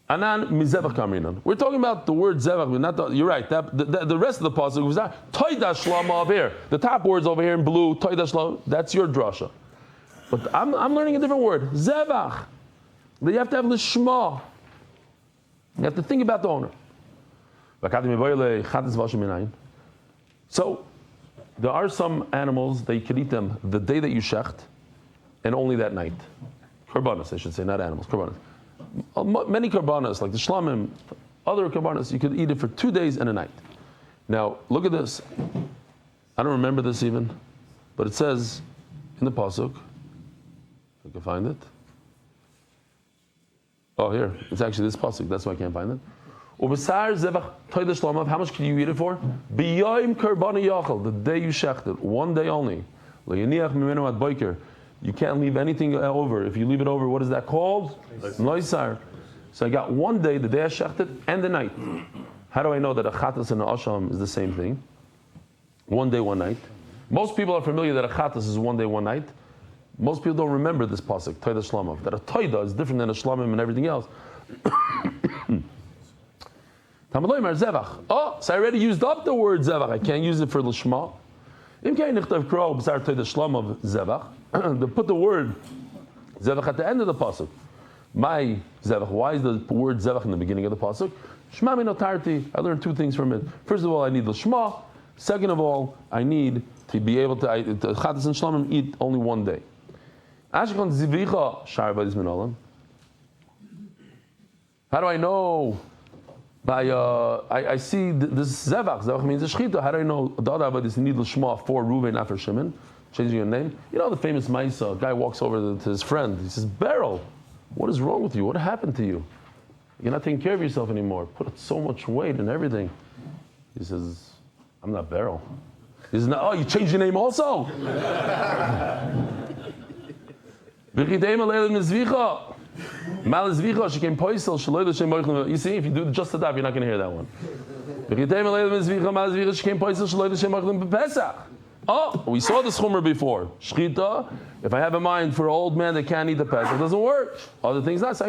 Anan mizevach kamrinan. We're talking about the word zevach, not you're right. The rest of the pasuk was that toida shlama over here. The top words over here in blue, toida shlama. That's your drasha. But I'm learning a different word, zevach. You have to have lishma. You have to think about the owner. So there are some animals that you can eat them the day that you shecht, and only that night. Karbanos, I should say, not animals. Karbanos. Many karbanos, like the shlamim, other karbanos, you could eat it for 2 days and a night. Now look at this. I don't remember this even, but it says in the pasuk. I can find it. Oh, here. It's actually this pasuk. That's why I can't find it. Ubesar zevach toida shlamav. How much can you eat it for? B'yoyim karbana yachal. The day you shecht it. 1 day only. Le'yaniach mimenu ad boiker. You can't leave anything over. If you leave it over, what is that called? Loisar. So I got 1 day, the day I shecht it, and the night. How do I know that a chatas and a asham is the same thing? 1 day, 1 night. Most people are familiar that a chatas is 1 day, 1 night. Most people don't remember this pasuk, Toida Shlamav. That a Toida is different than a Shlamim and everything else. Oh, so I already used up the word Zevach. I can't use it for Lishma. They put the word Zevach at the end of the pasuk. My Zevach. Why is the word Zevach in the beginning of the pasuk? Shma min otarti. I learned 2 things from it. First of all, I need Lishma. Second of all, I need to be able to Chatas and Shlamim eat only 1 day. Ashkon Zivicha Shar Avodas Min Olam. How do I know? By I see this Zevach. Zevach means a shechita. How do I know the other avodas need l'shma for Reuven, not for Shimon? Changing your name. You know the famous Maisa. A guy walks over to his friend. He says, "Beryl, what is wrong with you? What happened to you? You're not taking care of yourself anymore. Put so much weight and everything." He says, "I'm not Beryl." He says, "Oh, you changed your name also." You see, if you do just the daf, you're not going to hear that one. Oh, we saw this chumrah before. Shchita, if I have a mind for an old man that can't eat the pesach, it doesn't work. Other things not.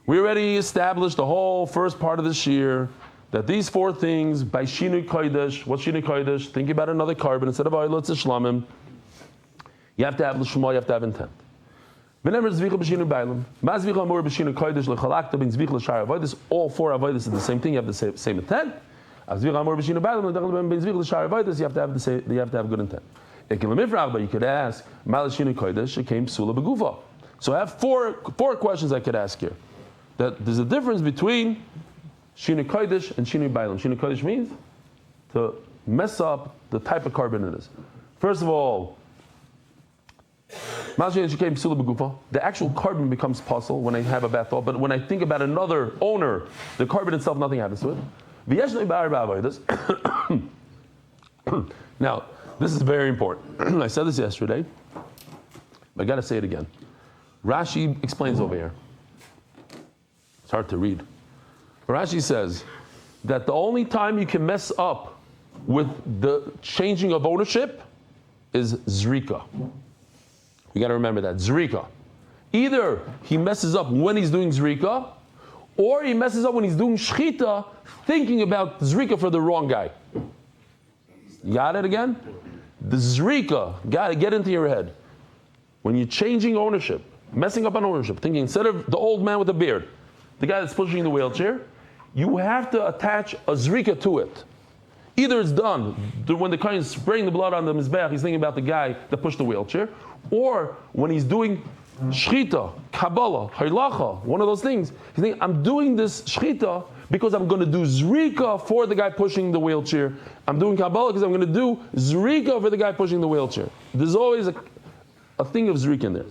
We already established the whole first part of this year that these four things, by Shinui Kodesh, what's Shinui Kodesh? Think about another carbon instead of Ariel, it's a shlamim. You have to have l'shma, you have to have intent. All four avodas are the same thing, you have the same intent. You have to have good intent. But you could ask, so I have four questions I could ask here. That there's a difference between Shinui Kodesh and Shinui Bailam. Shinui Kodesh means to mess up the type of carbon it is. First of all, the actual carbon becomes puzzle when I have a bad thought, but when I think about another owner, the carbon itself, nothing happens to it. Now, this is very important. I said this yesterday, but I got to say it again. Rashi explains over here. It's hard to read. Rashi says that the only time you can mess up with the changing of ownership is zrika. You got to remember that. Zrika. Either he messes up when he's doing zrika, or he messes up when he's doing shchita, thinking about zrika for the wrong guy. You got it again? The zrika, got to get into your head. When you're changing ownership, messing up on ownership, thinking instead of the old man with the beard, the guy that's pushing the wheelchair, you have to attach a zrika to it. Either it's done when the kohen is spraying the blood on the mizbeach, he's thinking about the guy that pushed the wheelchair, or when he's doing shchita, kabbalah, haylacha, one of those things, he's thinking, I'm doing this shchita because I'm going to do zrika for the guy pushing the wheelchair. I'm doing kabbalah because I'm going to do zrika for the guy pushing the wheelchair. There's always a thing of zrika in there.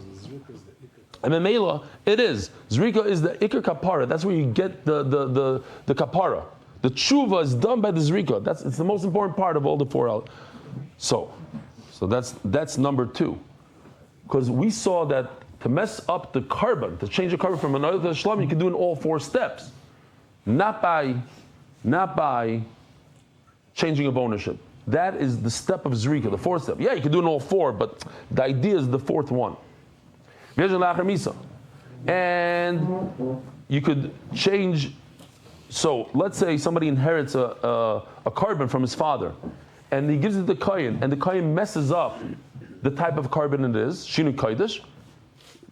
And Memela, it is. Zrika is the ikar kapara. That's where you get the kapara. The tshuva is done by the zrika. It's the most important part of all the four. So that's number two. Because we saw that to mess up the carbon, to change the carbon from another to a shlam, you can do in all four steps. Not by changing of ownership. That is the step of zrika, the fourth step. Yeah, you can do in all four, but the idea is the fourth one. And you could change. So let's say somebody inherits a carbon from his father, and he gives it to the kohen, and the kohen messes up the type of carbon it is, Shinui Kodesh,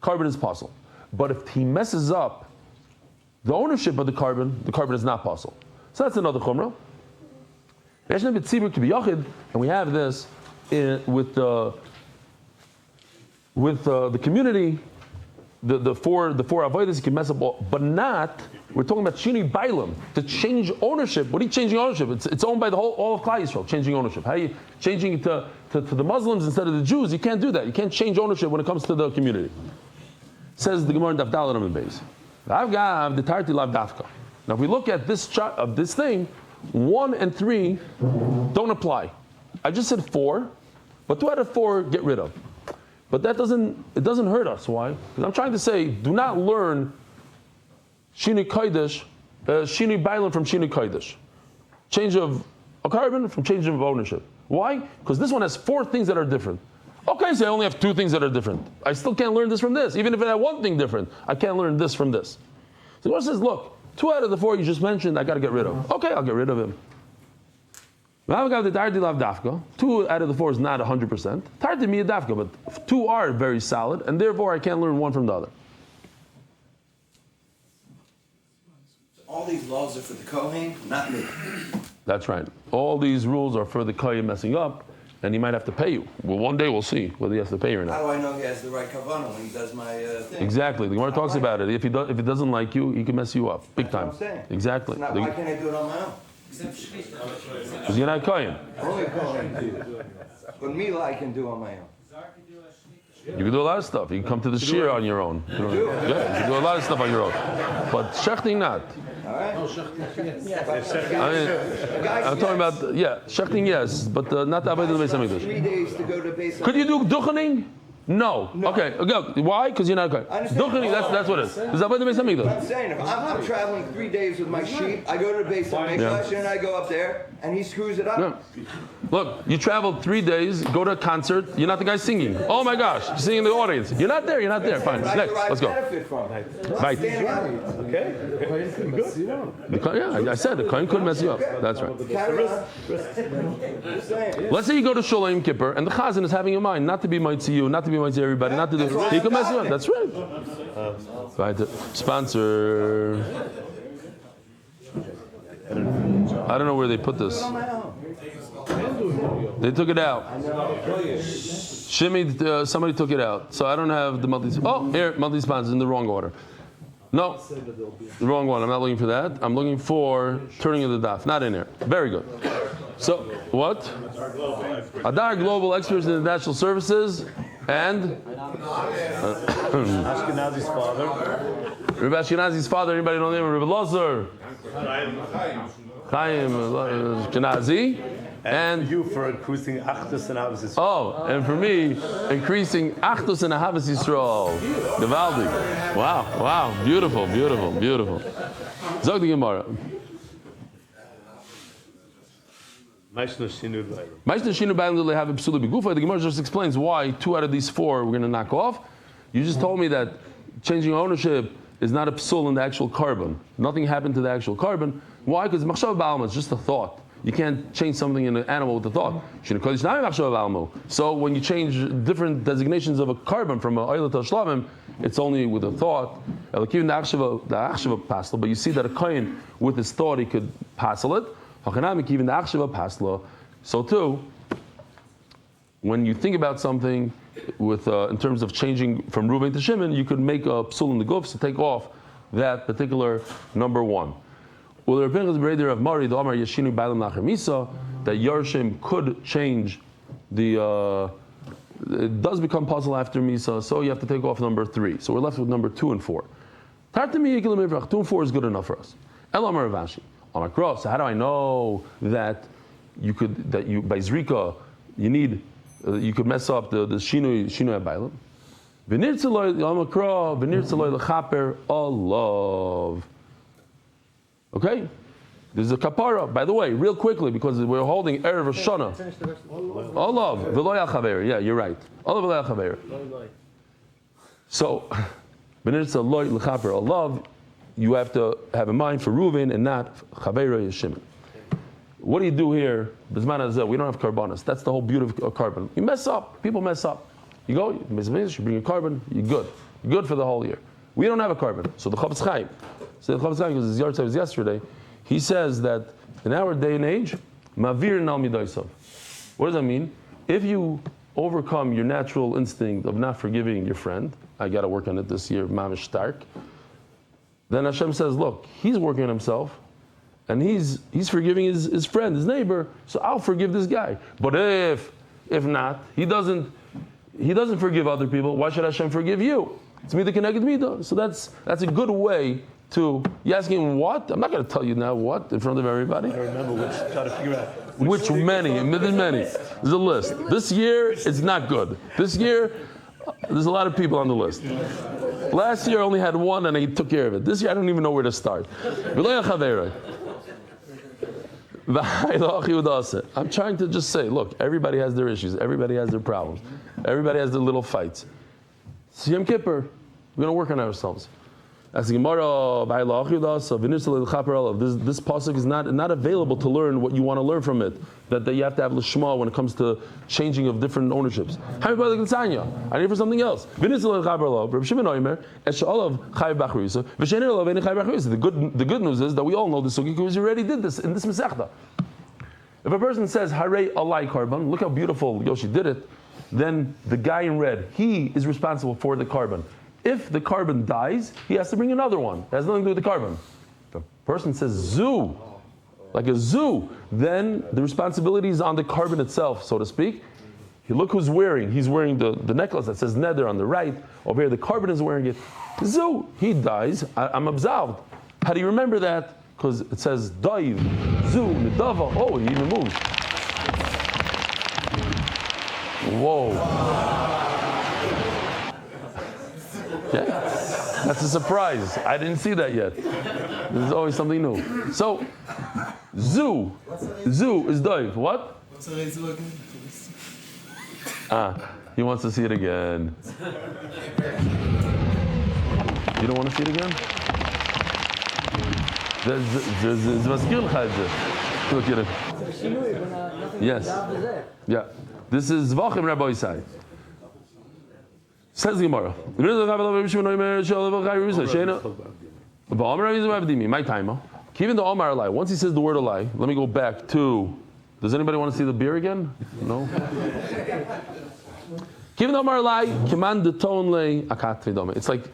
carbon is possible. But if he messes up the ownership of the carbon is not possible. So that's another chumrah. And we have this with the community, the four avodas you can mess up all, but not. We're talking about Shinui Bailam, to change ownership. What are you changing ownership? It's owned by all of Klal Yisrael, changing ownership. How are you changing it to the Muslims instead of the Jews? You can't do that. You can't change ownership when it comes to the community. Says the Gemara in Daf Amud Beis. I've the Tarti Lav Dafka. Now if we look at this chart of this thing, 1 and 3 don't apply. I just said 4, but 2 out of 4 get rid of. But it doesn't hurt us. Why? Because I'm trying to say, do not learn Shinui Kodesh, Shinui Bailam from Shinui Kodesh. Change of a carbon from change of ownership. Why? Because this one has 4 things that are different. Okay, so I only have 2 things that are different. I still can't learn this from this. Even if it had 1 thing different, I can't learn this from this. So the Gemara says, look, 2 out of the 4 you just mentioned, I got to get rid of. Okay, I'll get rid of him. 2 out of the 4 is not 100%. Tarti mi dafka, but 2 are very solid, and therefore I can't learn one from the other. All these laws are for the Kohen, not me. That's right. All these rules are for the kohen messing up, and he might have to pay you. Well, one day we'll see whether he has to pay you or How not. do I know he has the right kavanah when he does my thing? Exactly. The Gemara talks about it. If he doesn't like you, he can mess you up big time. That's what I'm saying. Exactly. So now, why can't I do it on my own? Because you're not Kohen. Only Kohen. But Mila I can do on my own. You can do a lot of stuff. You can come to the shir on your own. Yeah, you can do a lot of stuff on your own. But shechting not. All right? I mean, I'm talking about, shechting yes, but not Avodah Beis Hamikdash. 3 days to go to base. Could you do duchening? No. Okay. Why? Because you're not going. Duchening, that's what it is. Is Avodah Beis Hamikdash? I'm saying, if I'm traveling 3 days with my sheep, I go to the base of Mikdash, and I go up there, and he screws it up. Yeah. Look, you traveled 3 days, go to a concert, you're not the guy singing. Oh my gosh, you're singing in the audience. You're not there. Fine. I Next, let's go. benefit from it. Right. Yeah, I said the Kohen could mess you up. That's right. Carry on. Just saying. Let's say you go to Shul Yom Kippur and the Chazan is having in mind not to be mighty you, not to be mighty everybody, not to do. He could mess you up. That's right. Right. Sponsor. I don't know where they put this. They took it out. Shimmy, somebody took it out. So I don't have the monthly. Oh, here, monthly sponsors in the wrong order. No, the wrong one. I'm not looking for that. I'm looking for turning of the daf. Not in there. Very good. So, what? Adar Global Experts in International Services and Ashkenazi's father. Rabbi Ashkenazi's father. Anybody know the name of Rabbi Lazar? Chaim Ashkenazi. And you for increasing Achdus and Ahavas Yisrael. Oh, and for me, increasing Achdus and Ahavas Yisrael. Gevaldi. Wow. Beautiful. Zog the Gemara. Maishna Shinu B'ayim. Maishna Shinu B'ayim they have a psula b'gufa. The Gemara just explains why 2 out of these 4 we're going to knock off. You just told me that changing ownership is not a psul in the actual carbon. Nothing happened to the actual carbon. Why? Because machshav b'alma is just a thought. You can't change something in an animal with a thought. So when you change different designations of a carbon from a oil to a shlavim, it's only with a thought. But you see that a kohen with his thought he could passel it. So too, when you think about something with in terms of changing from Reuven to Shimon, you could make a psul in the guf to take off that particular number 1. Well, the Rebbeinu Breder of Mari, the Amar Yeshinu Bailam Lacher Misa, that Yarshim could change the. It does become puzzle after Misa, so you have to take off number 3. So we're left with number 2 and 4. 2 and 4 is good enough for us. El Amar Ravashi. Amar Kro. So how do I know that you by Zrika you need you could mess up the Shinu Bailam? V'nirtzaloi Amar Kro. V'nirtzaloi lechaper olav. Okay? There's a kapara. By the way, real quickly, because we're holding Erev Roshana. Olav, v'lo yachaver. Yeah, you're right. Olav v'lo yachaver. So, b'nirtza loy l'chaper olav, you have to have in mind for Reuven and not Chavera Yeshimon. What do you do here? B'zman hazeh, we don't have karbanos. That's the whole beauty of carbon. You mess up. People mess up. You go, you bring a carbon, you're good. You're good for the whole year. We don't have a carbon. So the Chofetz Chaim. So the Chofetz Chaim, because his yard was yesterday, he says that in our day and age, mavir nal midaisov. What does that mean? If you overcome your natural instinct of not forgiving your friend, I got to work on it this year, mamish stark. Then Hashem says, look, he's working on himself, and he's forgiving his friend, his neighbor. So I'll forgive this guy. But if not, he doesn't forgive other people. Why should Hashem forgive you? It's me the connected midah. So that's a good way to. You asking what? I'm not going to tell you now what in front of everybody. I remember which. Try to figure out. Which many? There's many. There's a list. This year it's not good. This year there's a lot of people on the list. Last year I only had 1 and I took care of it. This year I don't even know where to start. I'm trying to just say, look, everybody has their issues. Everybody has their problems. Everybody has their little fights. Yom Kippur, we're going to work on ourselves. As the Gemara, this pasuk is not available to learn what you want to learn from it. That you have to have lishma when it comes to changing of different ownerships. I need for something else. The good news is that we all know this sugi because we already did this in this Masechta. If a person says Harei Alai Karban, look how beautiful Yoshi did it, then the guy in red, he is responsible for the carbon. If the carbon dies, he has to bring another one. It has nothing to do with the carbon. If a person says zoo, like a zoo, then the responsibility is on the carbon itself, so to speak. You look who's wearing. He's wearing the necklace that says Nether on the right. Over here, the carbon is wearing it. Zoo, he dies. I'm absolved. How do you remember that? Because it says Daiv, Zoo, Nidava. Oh, he even moved. Whoa. Okay. That's a surprise. I didn't see that yet. There's always something new. So, Zoo is Daiv. What? What's the razor again? He wants to see it again. You don't want to see it again? Yes. Yeah. This is Zevachim Rabbi Isai. Says the Gemara. My time. Even the Omar Eli. Once he says the word Eli, let me go back to. Does anybody want to see the beer again? No. It's like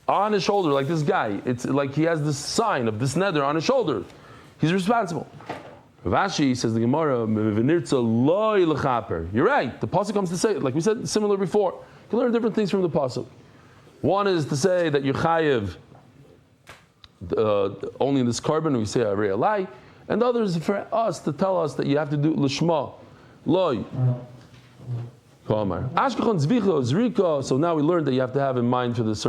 on his shoulder, like this guy. It's like he has this sign of this nether on his shoulder. He's responsible. Rashi says the Gemara, you're right. The pasuk comes to say, like we said similar before. You can learn different things from the pasuk. One is to say that you're chayiv only in this carbon, we say Ariel, and the other is for us to tell us that you have to do lishma, loy. So now we learned that you have to have in mind for this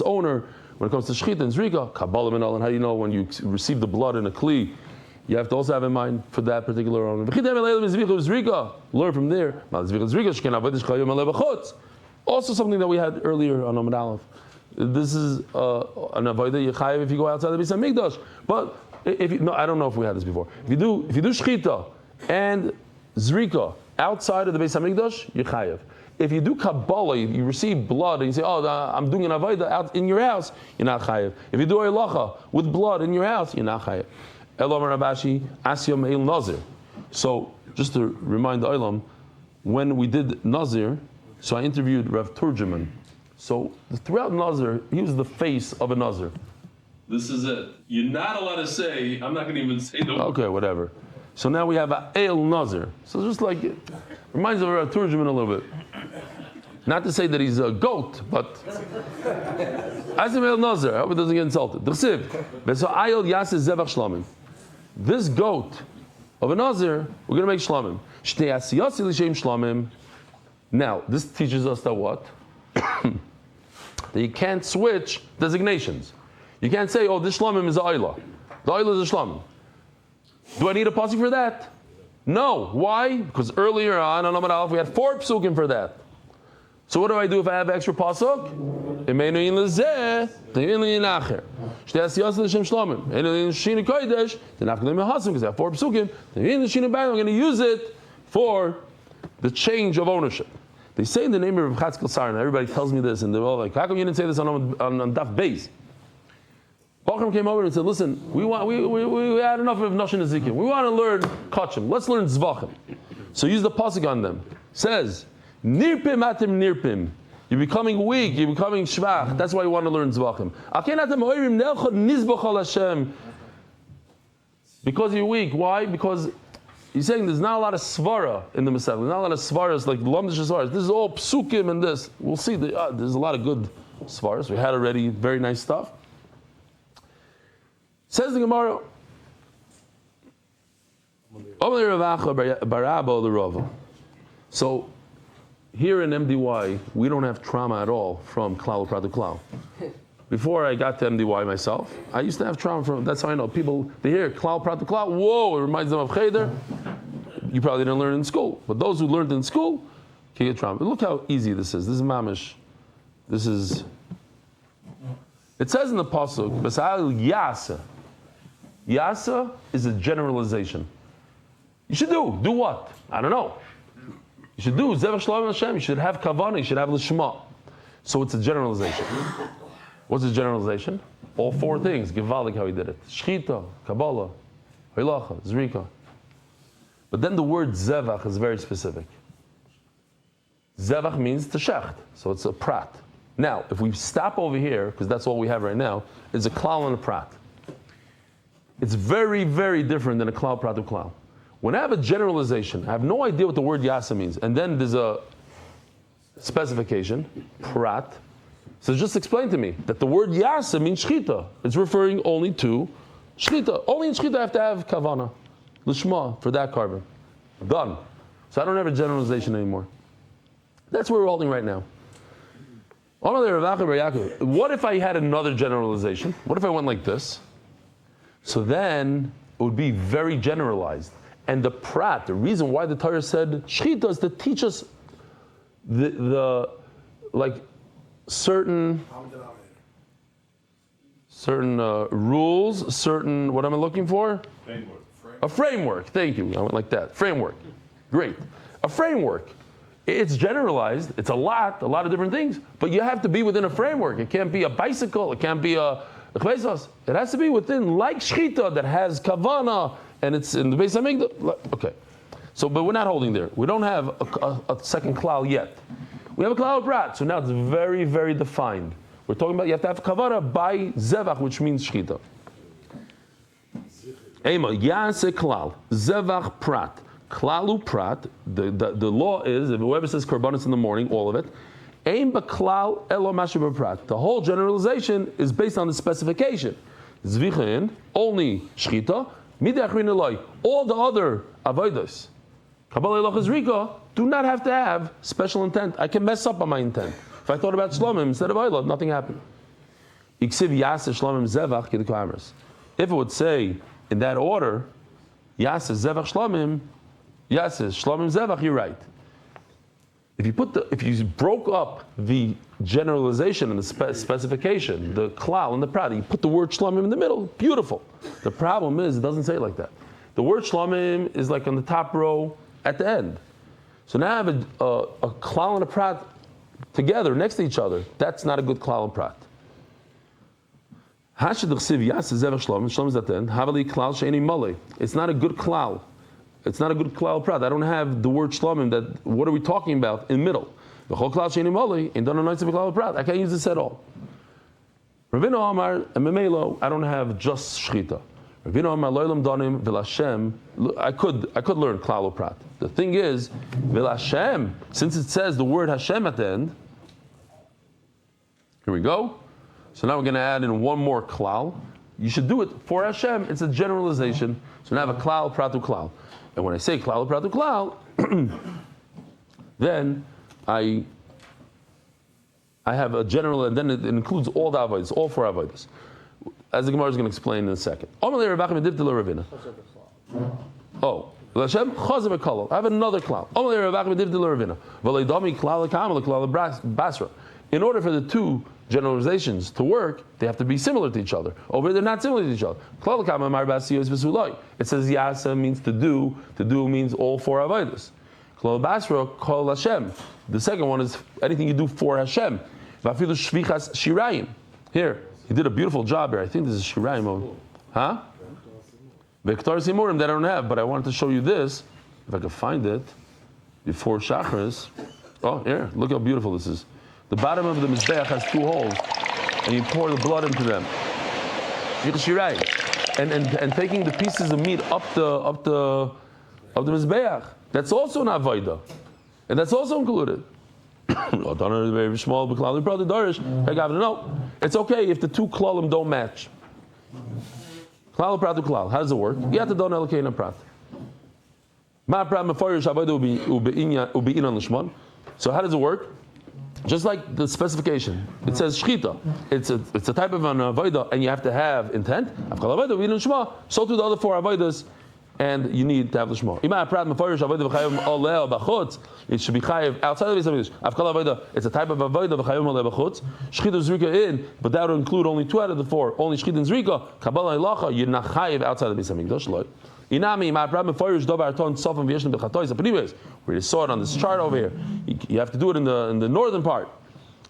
owner when it comes to shechita and zrika, kabbalah and all, and how you know when you receive the blood in a kli, you have to also have in mind for that particular owner. Learn from there. Also something that we had earlier on Amud Aleph. This is an avodah yechayev if you go outside the Beis Hamikdash. But if you, no, I don't know if we had this before. If you do shechita and zrika outside of the Beis Hamikdash, you're chayev. If you do Kabbalah, you receive blood, and you say, "Oh, I'm doing an avodah out in your house," you're not chayev. If you do halacha with blood in your house, you're not chayev. Elam Rabashi Asyam El Nazir. So, just to remind the Olam, when we did Nazir, so I interviewed Rav Turjuman. So throughout Nazir, he was the face of a Nazir. This is it. You're not allowed to say. I'm not going to even say the word. Okay, whatever. So now we have a El Nazir. So just like it reminds of Rav Turjuman a little bit. Not to say that he's a goat, but Asyam El Nazir. I hope it doesn't get insulted. D'chsiv. V'so Ayel Yaseh Zevach Shlamim. This goat of a Nazir, we're going to make shlamim. Shtei asiyasi l'shem shlamim. Now, this teaches us that what? That you can't switch designations. You can't say, oh, this shlamim is a ayla. The ayla is a shlamim. Do I need a pasuk for that? No. Why? Because earlier on Amud Aleph, we had 4 psukim for that. So what do I do if I have extra pasuk? Emeinu in lezeh, te'in l'inacher. Shtei asiyas l'shem shlamim. Einu in shina kodesh, tenafkelim mehasim, because I have 4 psukim. Te'in l'shina bayim, I'm going to use it for the change of ownership. They say in the name of Rav Chatzkel Sarna, everybody tells me this, and they're all like, how come you didn't say this on Daf Beis? Bachram came over and said, listen, we had enough of Noshin Ezekiel. We want to learn Kachim. Let's learn Zevachim. So use the pasuk on them. Says, Nirpim atim nirpim. You're becoming weak, you're becoming shvach. That's why you want to learn Zevachim. Because you're weak. Why? Because he's saying there's not a lot of svara in the Masechta. There's not a lot of svaras like Lamdish svaras. This is all psukim and this. We'll see. There's a lot of good svaras. We had already very nice stuff. Says the Gemara. So here in MDY, we don't have trauma at all from klal prat klal. Before I got to MDY myself, I used to have trauma from. That's how I know people. They hear klal prat klal. Whoa! It reminds them of cheder. You probably didn't learn it in school, but those who learned in school can get trauma. Look how easy this is. This is mamish. This is. It says in the pasuk, "B'sa'al yasa." Yasa is a generalization. You should do what? I don't know. You should do Zevach Shalom Hashem. You should have Kavanah. You should have Lishma. So it's a generalization. What's a generalization? All 4 things. Givaldik how he did it. Shchita, Kabbalah, Hilacha, Zrika. But then the word zevach is very specific. Zevach means to shecht, so it's a prat. Now, if we stop over here, because that's all we have right now, it's a klal and a prat. It's very, very different than a klal, prat, or klal. When I have a generalization, I have no idea what the word yasa means, and then there's a specification, prat. So just explain to me that the word yasa means shchita. It's referring only to shchita. Only in shchita I have to have kavana, lishma, for that carbon. Done. So I don't have a generalization anymore. That's where we're holding right now. What if I had another generalization? What if I went like this? So then it would be very generalized. And the prat, the reason why the Torah said shchita is to teach us the like certain rules, certain, what am I looking for? Framework. A framework. Thank you. I went like that. Framework. Great. A framework. It's generalized. It's a lot of different things. But you have to be within a framework. It can't be a bicycle. It can't be a chvesos. It has to be within, like shchita, that has kavana, and it's in the Beis Hamikdash. Okay. So, but we're not holding there. We don't have a second klal yet. We have a klal prat. So now it's very, very defined. We're talking about you have to have kavana by zevach, which means shchita. Ema yase klal zevach prat. Klalu prat, the law is, if whoever says korbanos in the morning, all of it, aim b'klal elo mashu prat. The whole generalization is based on the specification. Zevachim, only shchita, midei achrin eloi. All the other avodos, kabbalah elochas rika, do not have to have special intent. I can mess up on my intent. If I thought about shlomim instead of oilot, nothing happened. Iksiv yaseh shlomim zevach k'dekamaris. If it would say in that order, yaseh zevach shlomim, yaseh shlomim zevach, you're right. If you broke up the generalization and the specification, the klal and the prat, you put the word shlomim in the middle, beautiful. The problem is it doesn't say it like that. The word shlomim is like on the top row at the end. So now I have a klal and a prat together next to each other. That's not a good klal and prat. It's not a good klal. It's not a good klal prat. I don't have the word shlomim. That what are we talking about in the middle? The whole klal sheini mali and don't know klal prat. I can't use this at all. Ravina Amar and Memelo. I don't have just shchita. Ravina Amar loylam danim v'lashem. I could learn klal prat. The thing is v'lashem. Since it says the word Hashem at the end. Here we go. So now we're going to add in one more klal. You should do it for Hashem. It's a generalization. So now I have a klal pratu klal. And when I say klal pratu klal, then I have a general, and then it includes all the avodas, all four avodas, as the Gemara is going to explain in a second. Oh, Hashem chazav v'kol. I have another klal. In order for the two generalizations to work, they have to be similar to each other. Over here, they're not similar to each other. It says yasa means to do. To do means all four avodas. The second one is anything you do for Hashem. Here, he did a beautiful job here. I think this is shirayim. Huh? Vektar simurim that I don't have, but I wanted to show you this, if I could find it, before Shachris. Oh, here, look how beautiful this is. The bottom of the mizbeach has two holes, and you pour the blood into them. And taking the pieces of meat up the mizbeach. That's also an avodah, and that's also included. Very small, no, it's okay if the two klalim don't match. Klal prat klal. How does it work? You have to don elkein prat. Ma prat mefarish avodah ube'inan lishman. So how does it work? Just like the specification, it says shchita. It's a type of an avodah, and you have to have intent. So to the other four avodas, and you need to have the shema. It should be chayiv outside of the Beis. It's a type of avodah v'chayim shchita zrika in, but that would include only 2 out of the 4. Only shchita and zrika. Kabbalah ilacha, you're not chayiv outside of the Beis Hamikdash. Inami ma prab mefarish davar ton sofam v'yeshnim b'chatois. But anyways, we just saw it on this chart over here. You have to do it in the northern part.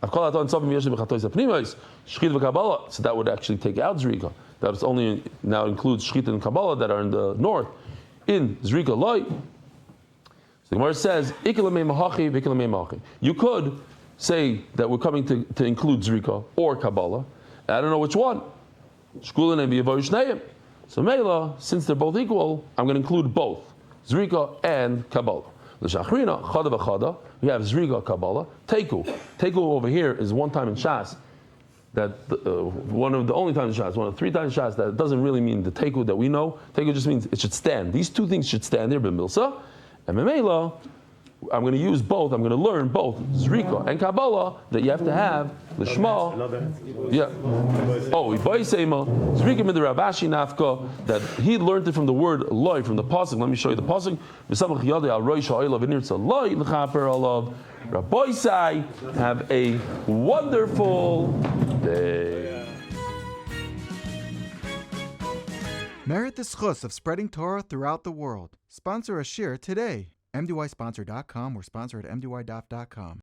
Avkol ton sofam v'yeshnim b'chatois. Anyways, shchita v'kabbalah. So that would actually take out zrika. That only now includes shchita and kabbalah that are in the north. in Zrika Loi. So the Gemara says, you could say that we're coming to include Zrika or Kabbalah. I don't know which one. So Mela, since they're both equal, I'm going to include both Zrika and Kabbalah. We have Zrika, Kabbalah. Teku over here is one time in Shas. That one of the only times in Shas, one of 3 times in Shas, that doesn't really mean the Teku that we know. Teku just means it should stand. These 2 things should stand there, B'milsa. And Memela, I'm going to use both. I'm going to learn both Zrika and Kabbalah that you have to have the Shema. Yeah. Oh, Ibaisema Zrika mid Ravashi Nafka, that he learned it from the word loy, from the pasuk. Let me show you the pasuk. V'samach yadei al roish ha'olav v'nirtza loy l'chaper alav. Rabbi Sai, have a wonderful day. Merit the schus of spreading Torah throughout the world. Sponsor a shir today. MDYsponsor.com or sponsor at MDYDaf.com.